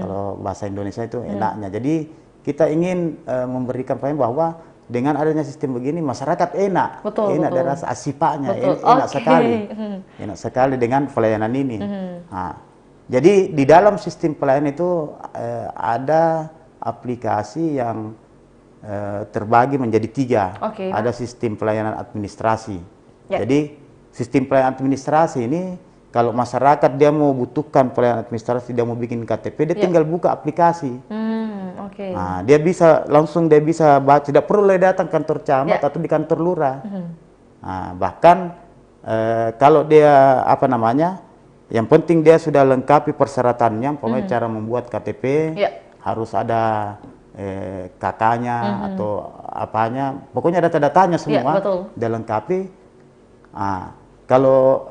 Kalau bahasa Indonesia itu enaknya. Jadi kita ingin memberikan pelayanan bahwa dengan adanya sistem begini masyarakat enak dari rasa Asipaknya, enak sekali dengan pelayanan ini. Jadi di dalam sistem pelayanan itu ada aplikasi yang terbagi menjadi 3. Ada sistem pelayanan administrasi. Jadi sistem pelayanan administrasi ini kalau masyarakat dia mau butuhkan pelayanan administrasi, dia mau bikin KTP, dia tinggal buka aplikasi. Nah, dia bisa baca, tidak perlu datang kantor camat atau di kantor lurah. Nah, bahkan kalau dia yang penting dia sudah lengkapi persyaratannya, umpamanya cara membuat KTP, harus ada kakaknya atau apanya, pokoknya data-datanya semua dia lengkapi. Kalau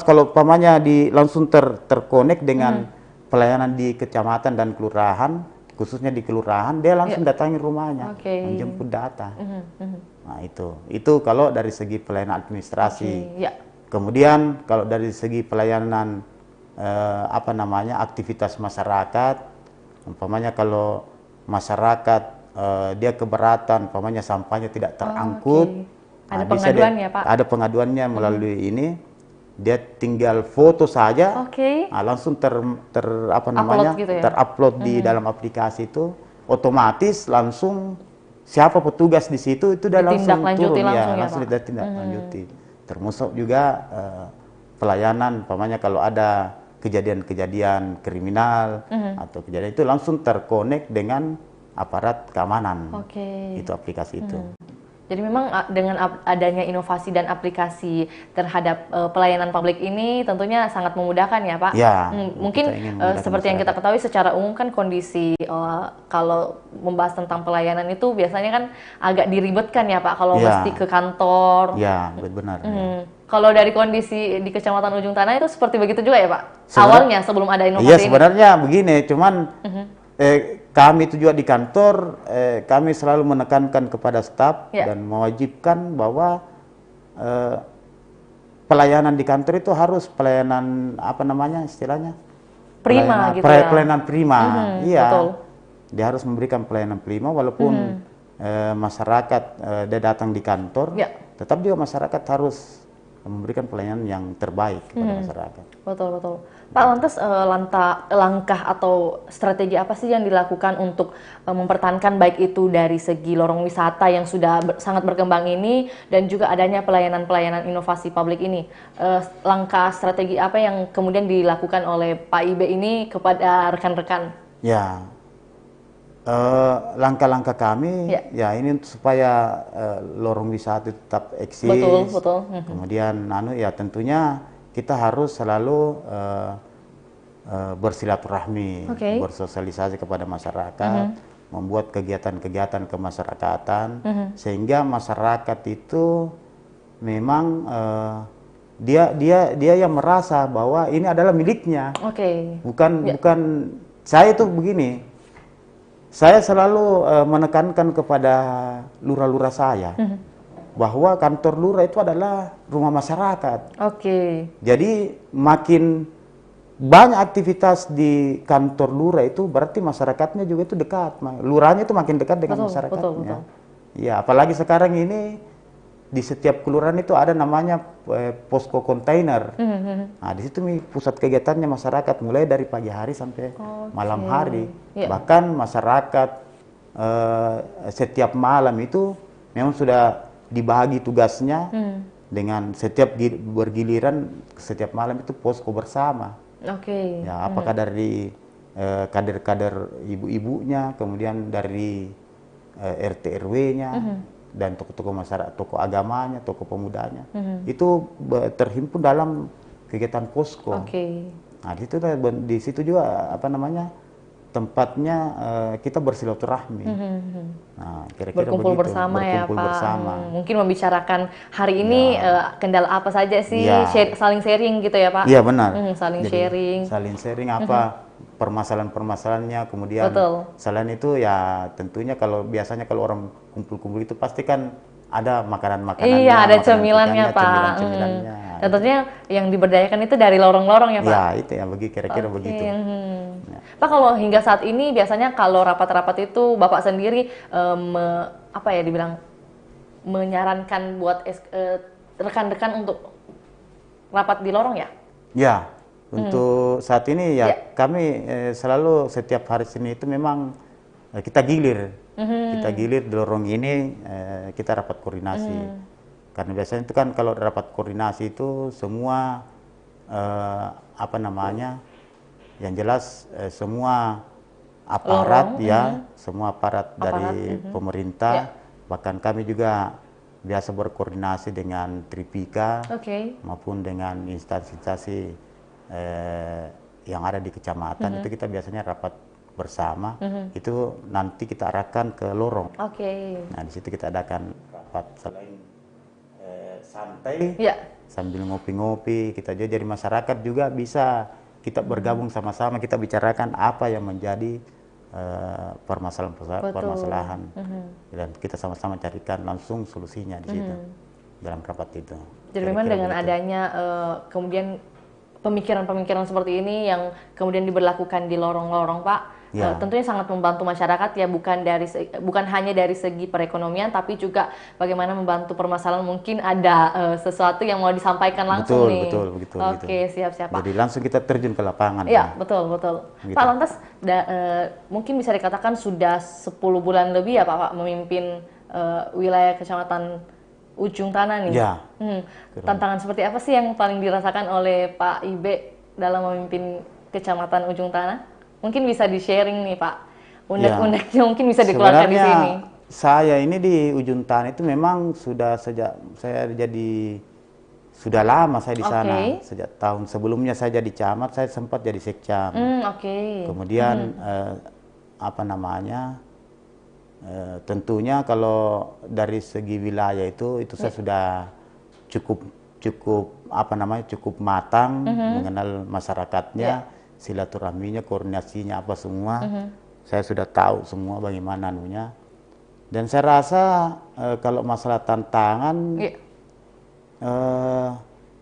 kalau umpamanya langsung terkonek dengan pelayanan di kecamatan dan kelurahan, khususnya di kelurahan, dia langsung datangi rumahnya, menjemput data. Nah, itu kalau dari segi pelayanan administrasi. Ya. Kemudian kalau dari segi pelayanan aktivitas masyarakat, umpamanya kalau masyarakat dia keberatan, umpamanya sampahnya tidak terangkut, ada pengaduan ya Pak? Ada pengaduannya melalui ini, dia tinggal foto saja, langsung terupload di dalam aplikasi itu, otomatis langsung siapa petugas di situ itu udah langsung turun, langsung ditindaklanjuti. Termasuk juga pelayanan, umpamanya kalau ada kejadian-kejadian kriminal atau kejadian itu langsung terkonek dengan aparat keamanan. Itu aplikasi itu. Jadi memang dengan adanya inovasi dan aplikasi terhadap pelayanan publik ini tentunya sangat memudahkan ya Pak. Ya, mungkin seperti yang kita ketahui secara umum kan kondisi kalau membahas tentang pelayanan itu biasanya kan agak diribetkan ya Pak kalau mesti ke kantor. Ya, benar. Kalau dari kondisi di Kecamatan Ujung Tanah itu seperti begitu juga ya Pak? Awalnya sebelum ada inovasi ini? Iya sebenarnya begini, cuman kami itu juga di kantor, kami selalu menekankan kepada staf dan mewajibkan bahwa pelayanan di kantor itu harus pelayanan istilahnya? Prima pelayanan prima, iya. Betul. Dia harus memberikan pelayanan prima walaupun masyarakat dia datang di kantor, tetap juga masyarakat harus memberikan pelayanan yang terbaik kepada masyarakat. Betul. Pak, lantas langkah atau strategi apa sih yang dilakukan untuk mempertahankan baik itu dari segi lorong wisata yang sudah sangat berkembang ini dan juga adanya pelayanan-pelayanan inovasi publik ini? Langkah strategi apa yang kemudian dilakukan oleh Pak Ibe ini kepada rekan-rekan? Ya, langkah-langkah kami ini supaya lorong wisata tetap eksis. Betul. Kemudian tentunya kita harus selalu bersilaturahmi, bersosialisasi kepada masyarakat, membuat kegiatan-kegiatan kemasyarakatan sehingga masyarakat itu memang dia yang merasa bahwa ini adalah miliknya. Bukan saya itu begini. Saya selalu menekankan kepada lurah-lurah saya bahwa kantor lurah itu adalah rumah masyarakat. Jadi makin banyak aktivitas di kantor lurah itu berarti masyarakatnya juga itu dekat. Lurahnya itu makin dekat dengan masyarakatnya. Betul. Ya, apalagi sekarang ini di setiap kelurahan itu ada namanya posko kontainer. Nah, di situ pusat kegiatannya masyarakat mulai dari pagi hari sampai malam hari. Bahkan masyarakat setiap malam itu memang sudah dibagi tugasnya dengan setiap bergiliran setiap malam itu posko bersama. Ya, apakah dari kader-kader ibu-ibunya, kemudian dari RT RW-nya. Dan tokoh-tokoh masyarakat, tokoh agamanya, tokoh pemudanya, itu terhimpun dalam kegiatan posko. Nah, di situ juga tempatnya kita bersilaturahmi. Nah, kira-kira berkumpul begitu. Bersama ya Pak. Bersama. Mungkin membicarakan hari ini kendala apa saja sih, saling sharing gitu ya Pak? Iya benar. Saling sharing apa permasalahan-permasalahannya, kemudian selain itu ya tentunya kalau biasanya kalau orang kumpul-kumpul itu pasti kan ada makanan-makanannya. Iya, ada cemilannya Pak. Cemilan-cemilannya. Tentunya yang diberdayakan itu dari lorong-lorong ya Pak? Ya, itu ya kira-kira begitu. Pak, kalau hingga saat ini biasanya kalau rapat-rapat itu Bapak sendiri menyarankan buat rekan-rekan untuk rapat di lorong ya? Ya. Untuk saat ini kami selalu setiap hari Senin itu memang kita gilir. Kita gilir di lorong ini, kita rapat koordinasi. Karena biasanya itu kan kalau rapat koordinasi itu semua yang jelas semua aparat semua aparat dari pemerintah, bahkan kami juga biasa berkoordinasi dengan Tripika maupun dengan instansi-instansi yang ada di kecamatan. Itu kita biasanya rapat bersama, itu nanti kita arahkan ke lorong. Nah, di situ kita adakan rapat selain santai sambil ngopi-ngopi, kita jadi masyarakat juga bisa kita bergabung sama-sama, kita bicarakan apa yang menjadi permasalahan dan kita sama-sama carikan langsung solusinya di situ dalam rapat itu. Jadi memang dengan adanya kemudian pemikiran-pemikiran seperti ini yang kemudian diberlakukan di lorong-lorong, Pak, tentunya sangat membantu masyarakat ya, bukan hanya dari segi perekonomian, tapi juga bagaimana membantu permasalahan, mungkin ada sesuatu yang mau disampaikan langsung nih. Betul. Oke, siap-siap, Pak. Jadi langsung kita terjun ke lapangan. Iya, betul. Gitu. Pak, lantas mungkin bisa dikatakan sudah 10 bulan lebih ya Pak memimpin wilayah Kecamatan Ujung Tanah nih. Ya. Tantangan seperti apa sih yang paling dirasakan oleh Pak Ibe dalam memimpin Kecamatan Ujung Tanah? Mungkin bisa di-sharing nih Pak. Unek-uneknya mungkin bisa dikeluarkan di sini. Saya ini di Ujung Tanah itu memang sudah sejak saya sudah lama saya di sana. Sejak tahun sebelumnya saya jadi camat, saya sempat jadi sekcam. Kemudian tentunya kalau dari segi wilayah itu saya sudah cukup matang mengenal masyarakatnya, silaturahminya, koordinasinya apa semua. Saya sudah tahu semua bagaimana anunya. Dan saya rasa kalau masalah tantangan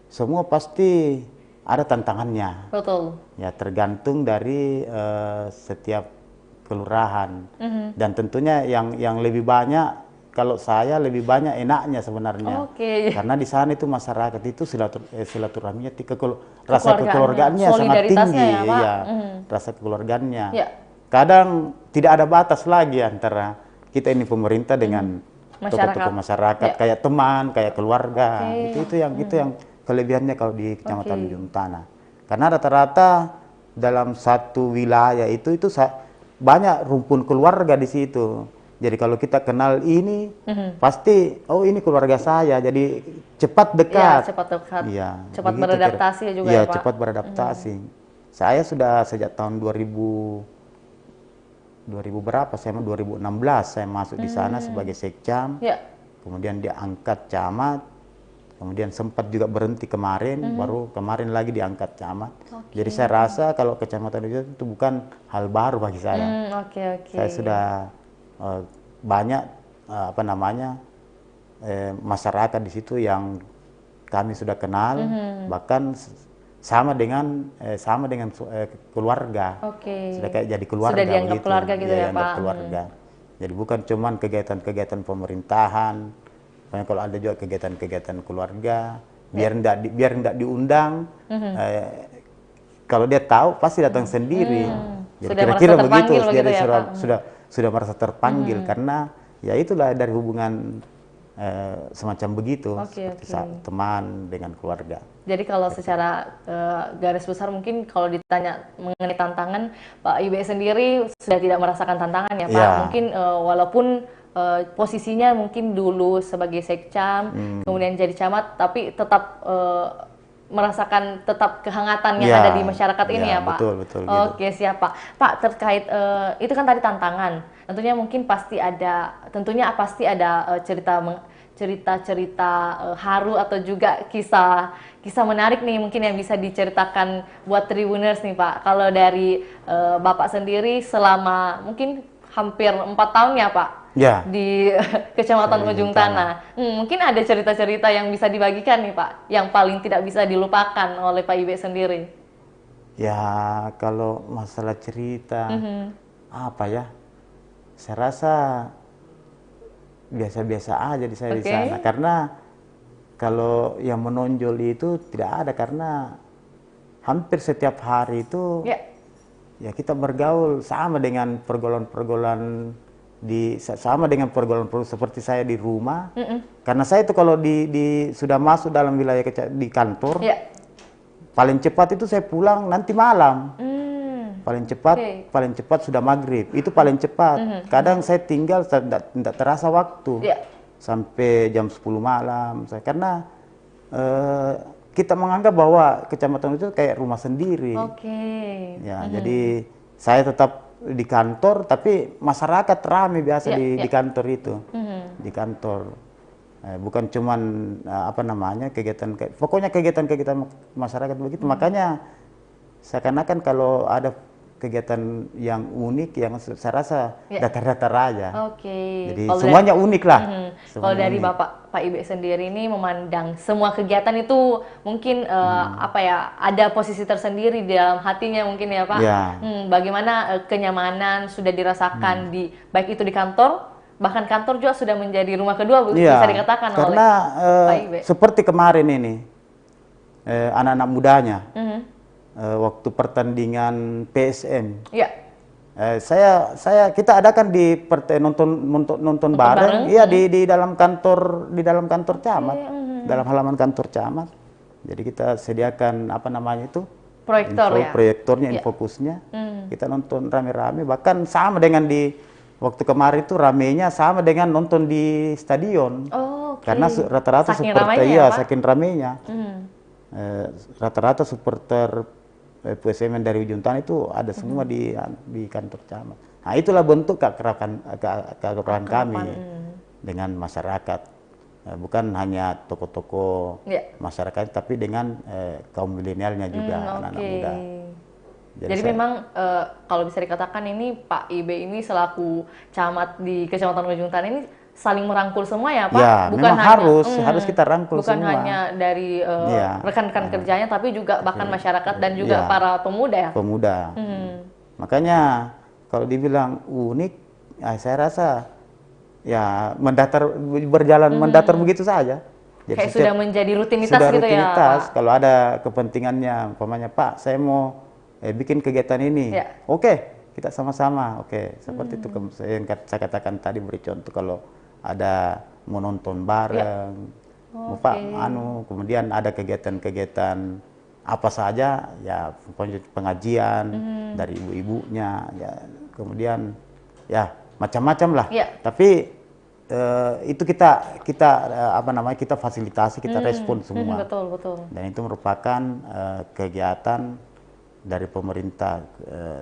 semua pasti ada tantangannya. Betul. Ya tergantung dari setiap kelurahan dan tentunya yang lebih banyak, kalau saya lebih banyak enaknya sebenarnya karena di sana itu masyarakat itu silaturahminya rasa kekeluargaannya sangat tinggi ya, rasa kekeluargaannya kadang tidak ada batas lagi antara kita ini pemerintah dengan tokoh-tokoh masyarakat kayak teman, kayak keluarga. Itu yang kelebihannya kalau di Kecamatan Ujung Tanah, karena rata-rata dalam satu wilayah itu banyak rumpun keluarga di situ. Jadi kalau kita kenal ini, pasti ini keluarga saya. Jadi cepat dekat. Ya, cepat dekat. Ya, cepat beradaptasi juga ya, Pak. Cepat beradaptasi. Saya sudah sejak tahun 2000 berapa? Saya 2016 saya masuk di sana sebagai sekcam. Kemudian diangkat camat. Kemudian sempat juga berhenti kemarin, baru kemarin lagi diangkat camat. Jadi saya rasa kalau Kecamatan itu bukan hal baru bagi saya. Saya sudah banyak masyarakat di situ yang kami sudah kenal, bahkan sama dengan keluarga. Sudah kayak jadi keluarga. Sudah dianggap gitu. Keluarga gitu ya Pak. Keluarga. Jadi bukan cuman kegiatan-kegiatan pemerintahan. Makanya kalau ada juga kegiatan-kegiatan keluarga, biar enggak diundang, kalau dia tahu pasti datang sendiri. Jadi kira-kira begitu, sudah merasa terpanggil karena ya itulah dari hubungan semacam begitu, seperti teman dengan keluarga. Jadi kalau secara garis besar mungkin kalau ditanya mengenai tantangan, Pak Ibe sendiri sudah tidak merasakan tantangan ya Pak. Mungkin walaupun posisinya mungkin dulu sebagai sekcam, kemudian jadi camat, tapi tetap merasakan kehangatan yang ada di masyarakat ini ya Pak. Betul. Oke, siap Pak. Pak, terkait itu kan tadi tantangan. Tentunya mungkin pasti ada cerita-cerita haru atau juga kisah menarik nih mungkin yang bisa diceritakan buat Tribuners nih Pak. Kalau dari Bapak sendiri selama mungkin hampir 4 tahun ya Pak di Kecamatan Ujung Tanah. Mungkin ada cerita-cerita yang bisa dibagikan nih Pak, yang paling tidak bisa dilupakan oleh Pak Ibe sendiri. Ya kalau masalah cerita, apa ya, saya rasa biasa-biasa aja di saya di sana. Karena kalau yang menonjol itu tidak ada, karena hampir setiap hari itu ya kita bergaul sama dengan pergaulan-pergaulan seperti saya di rumah. Karena saya itu kalau sudah masuk dalam wilayah di kantor, paling cepat itu saya pulang nanti malam. Paling cepat sudah maghrib, itu paling cepat. Kadang saya tinggal tidak terasa waktu sampai jam 10 malam. Karena kita menganggap bahwa kecamatan itu kayak rumah sendiri. Ya, jadi saya tetap di kantor, tapi masyarakat ramai biasa di kantor itu. Di kantor, bukan cuman pokoknya kegiatan masyarakat begitu. Makanya seakan-akan kalau ada kegiatan yang unik yang saya rasa datar-datar aja. Oke. Jadi semuanya unik lah. Kalau dari Bapak Pak Ibe sendiri ini memandang semua kegiatan itu mungkin apa ya, ada posisi tersendiri di dalam hatinya mungkin ya Pak. Bagaimana kenyamanan sudah dirasakan di baik itu di kantor, bahkan kantor juga sudah menjadi rumah kedua bisa dikatakan karena, oleh Pak Ibe. seperti kemarin ini anak-anak mudanya waktu pertandingan PSM. Kita adakan di nonton bareng, iya di dalam kantor camat, dalam halaman kantor camat. Jadi kita sediakan apa namanya itu proyektornya, infokusnya. Kita nonton rame-rame, bahkan sama dengan di waktu kemarin itu ramenya sama dengan nonton di stadion. Karena rata-rata supporter saking ramenya. Rata-rata supporter PSM dari ujung tanah itu ada semua di kantor camat. Nah, itulah bentuk keakraban kami dengan masyarakat. Bukan hanya toko-toko masyarakat, tapi dengan kaum milenialnya juga, anak-anak muda. Jadi memang kalau bisa dikatakan ini Pak Ibe ini selaku camat di Kecamatan Ujung Tanah ini saling merangkul semua ya Pak? Ya, bukan hanya, harus kita rangkul bukan semua. Bukan hanya dari rekan-rekan kerjanya, tapi juga bahkan masyarakat dan juga para pemuda ya? Pemuda. Makanya kalau dibilang unik, saya rasa ya berjalan mendatar begitu saja. Jadi kayak sudah menjadi rutinitas gitu ya Pak? Kalau ada kepentingannya, umpamanya Pak, saya mau bikin kegiatan ini. Oke, kita sama-sama. Oke, seperti itu yang saya katakan tadi, beri contoh kalau ada mau nonton bareng, Pak, kemudian ada kegiatan-kegiatan apa saja, ya pengajian dari ibu-ibunya, ya kemudian ya macam-macam lah. Tapi itu kita fasilitasi, kita respon semua. Betul. Dan itu merupakan kegiatan dari pemerintah,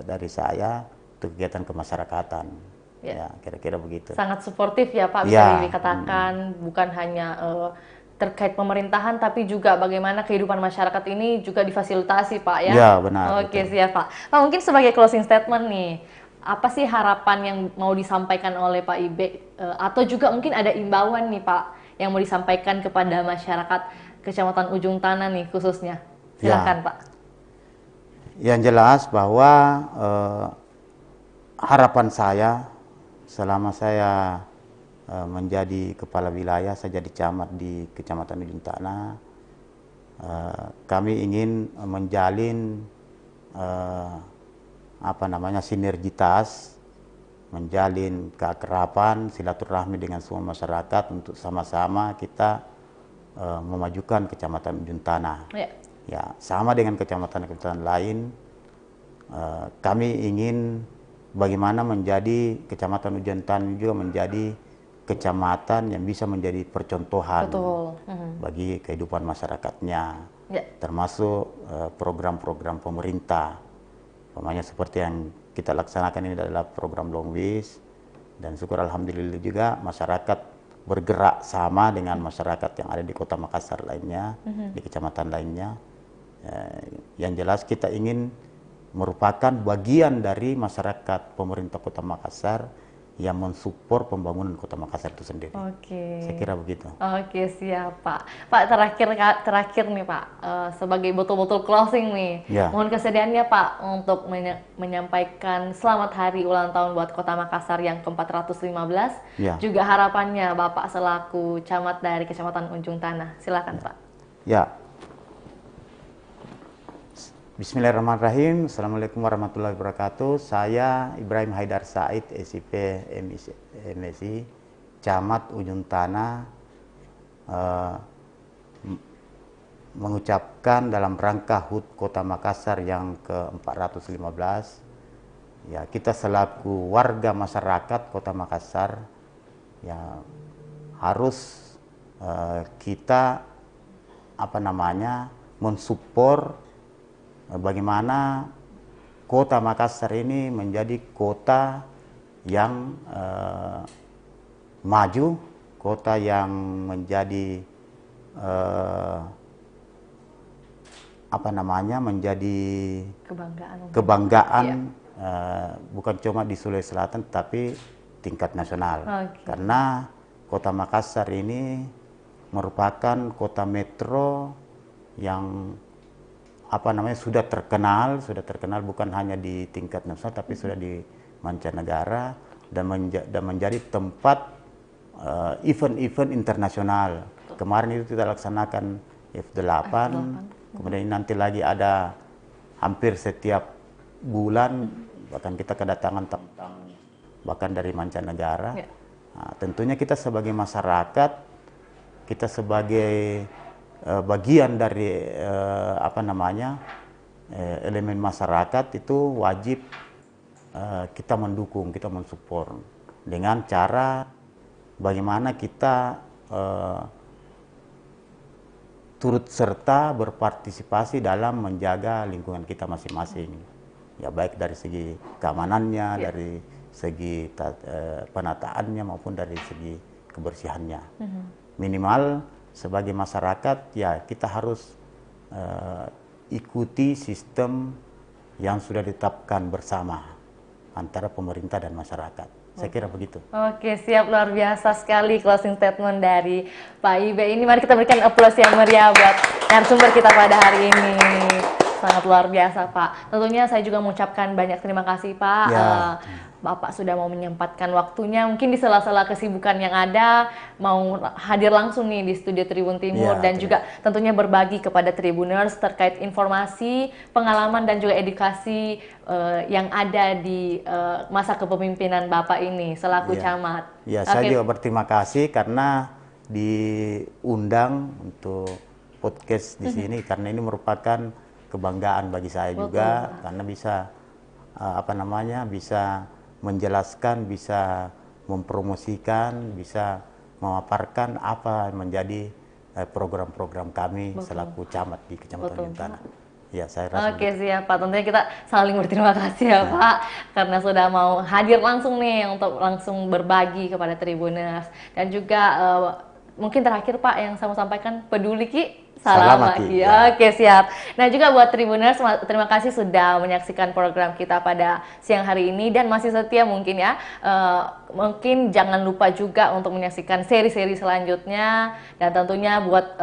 dari saya untuk kegiatan kemasyarakatan. Ya, kira-kira begitu. Sangat suportif ya Pak, bisa dikatakan bukan hanya terkait pemerintahan, tapi juga bagaimana kehidupan masyarakat ini juga difasilitasi Pak ya? Ya, benar. Oke, siap Pak. Pak, mungkin sebagai closing statement nih, apa sih harapan yang mau disampaikan oleh Pak Ibe? Atau juga mungkin ada imbauan nih Pak, yang mau disampaikan kepada masyarakat Kecamatan Ujung Tanah nih khususnya? Silakan Pak. Yang jelas bahwa harapan saya selama saya menjadi kepala wilayah, saya jadi camat di Kecamatan Ujung Tanah, kami ingin menjalin sinergitas, menjalin keakraban, silaturahmi dengan semua masyarakat untuk sama-sama kita memajukan Kecamatan Ujung Tanah. Ya, sama dengan kecamatan-kecamatan lain, kami ingin bagaimana menjadi Kecamatan Ujung Tanah juga menjadi kecamatan yang bisa menjadi percontohan bagi kehidupan masyarakatnya, termasuk program-program pemerintah. Umpamanya seperti yang kita laksanakan ini adalah program Long Wish, dan syukur alhamdulillah juga masyarakat bergerak sama dengan masyarakat yang ada di Kota Makassar lainnya, di kecamatan lainnya. Yang jelas kita ingin merupakan bagian dari masyarakat pemerintah Kota Makassar yang mensupport pembangunan Kota Makassar itu sendiri. Saya kira begitu. Oke, siap Pak. Pak, terakhir nih Pak, sebagai betul-betul closing nih, mohon kesediaannya Pak untuk menyampaikan selamat hari ulang tahun buat Kota Makassar yang ke-415, juga harapannya Bapak selaku camat dari Kecamatan Ujung Tanah. Silakan Pak. Bismillahirrahmanirrahim. Assalamualaikum warahmatullahi wabarakatuh. Saya Ibrahim Haidar Said, SIP MSI, Camat Ujung Tanah, mengucapkan dalam rangka HUT Kota Makassar yang ke-415, ya kita selaku warga masyarakat Kota Makassar, ya harus kita mensupport bagaimana Kota Makassar ini menjadi kota yang maju, kota yang menjadi menjadi kebanggaan bukan cuma di Sulawesi Selatan tapi tingkat nasional. Karena Kota Makassar ini merupakan kota metro yang sudah terkenal bukan hanya di tingkat nasional tapi sudah di mancanegara dan menjadi tempat event-event internasional. Kemarin itu kita laksanakan F8, kemudian nanti lagi ada hampir setiap bulan, bahkan kita kedatangan tamu-tamu bahkan dari mancanegara. Nah, tentunya kita sebagai masyarakat, kita sebagai bagian dari elemen masyarakat itu wajib kita mendukung, kita mensupport dengan cara bagaimana kita turut serta berpartisipasi dalam menjaga lingkungan kita masing-masing. Ya baik dari segi keamanannya, dari segi penataannya maupun dari segi kebersihannya. Minimal sebagai masyarakat ya kita harus ikuti sistem yang sudah ditetapkan bersama antara pemerintah dan masyarakat. Saya kira begitu. Oke, siap, luar biasa sekali closing statement dari Pak Ibe ini. Mari kita berikan aplaus yang meriah buat narasumber kita pada hari ini. Sangat luar biasa, Pak. Tentunya saya juga mengucapkan banyak terima kasih, Pak. Bapak sudah mau menyempatkan waktunya, mungkin di sela-sela kesibukan yang ada, mau hadir langsung nih di studio Tribun Timur dan juga tentunya berbagi kepada Tribuners terkait informasi, pengalaman dan juga edukasi yang ada di masa kepemimpinan Bapak ini selaku camat. Ya, saya juga berterima kasih karena diundang untuk podcast di sini karena ini merupakan kebanggaan bagi saya juga karena bisa bisa menjelaskan, bisa mempromosikan, bisa memaparkan apa menjadi program-program kami selaku camat di Kecamatan Ujung Tanah. Ya, saya rasa. Oke, siap Pak. Tentunya kita saling berterima kasih ya Pak karena sudah mau hadir langsung nih untuk langsung berbagi kepada Tribuners dan juga mungkin terakhir Pak yang saya mau sampaikan, peduli Ki. Salam Aki. Oke, siap. Nah juga buat Tribuners, terima kasih sudah menyaksikan program kita pada siang hari ini dan masih setia mungkin ya. Mungkin jangan lupa juga untuk menyaksikan seri-seri selanjutnya dan tentunya buat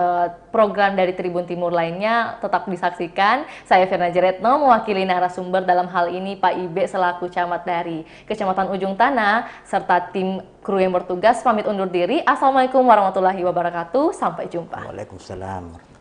program dari Tribun Timur lainnya tetap disaksikan. Saya Firna Jeretno mewakili narasumber dalam hal ini Pak Ibe selaku camat dari Kecamatan Ujung Tanah serta tim kru yang bertugas pamit undur diri. Assalamualaikum warahmatullahi wabarakatuh. Sampai jumpa. Waalaikumsalam.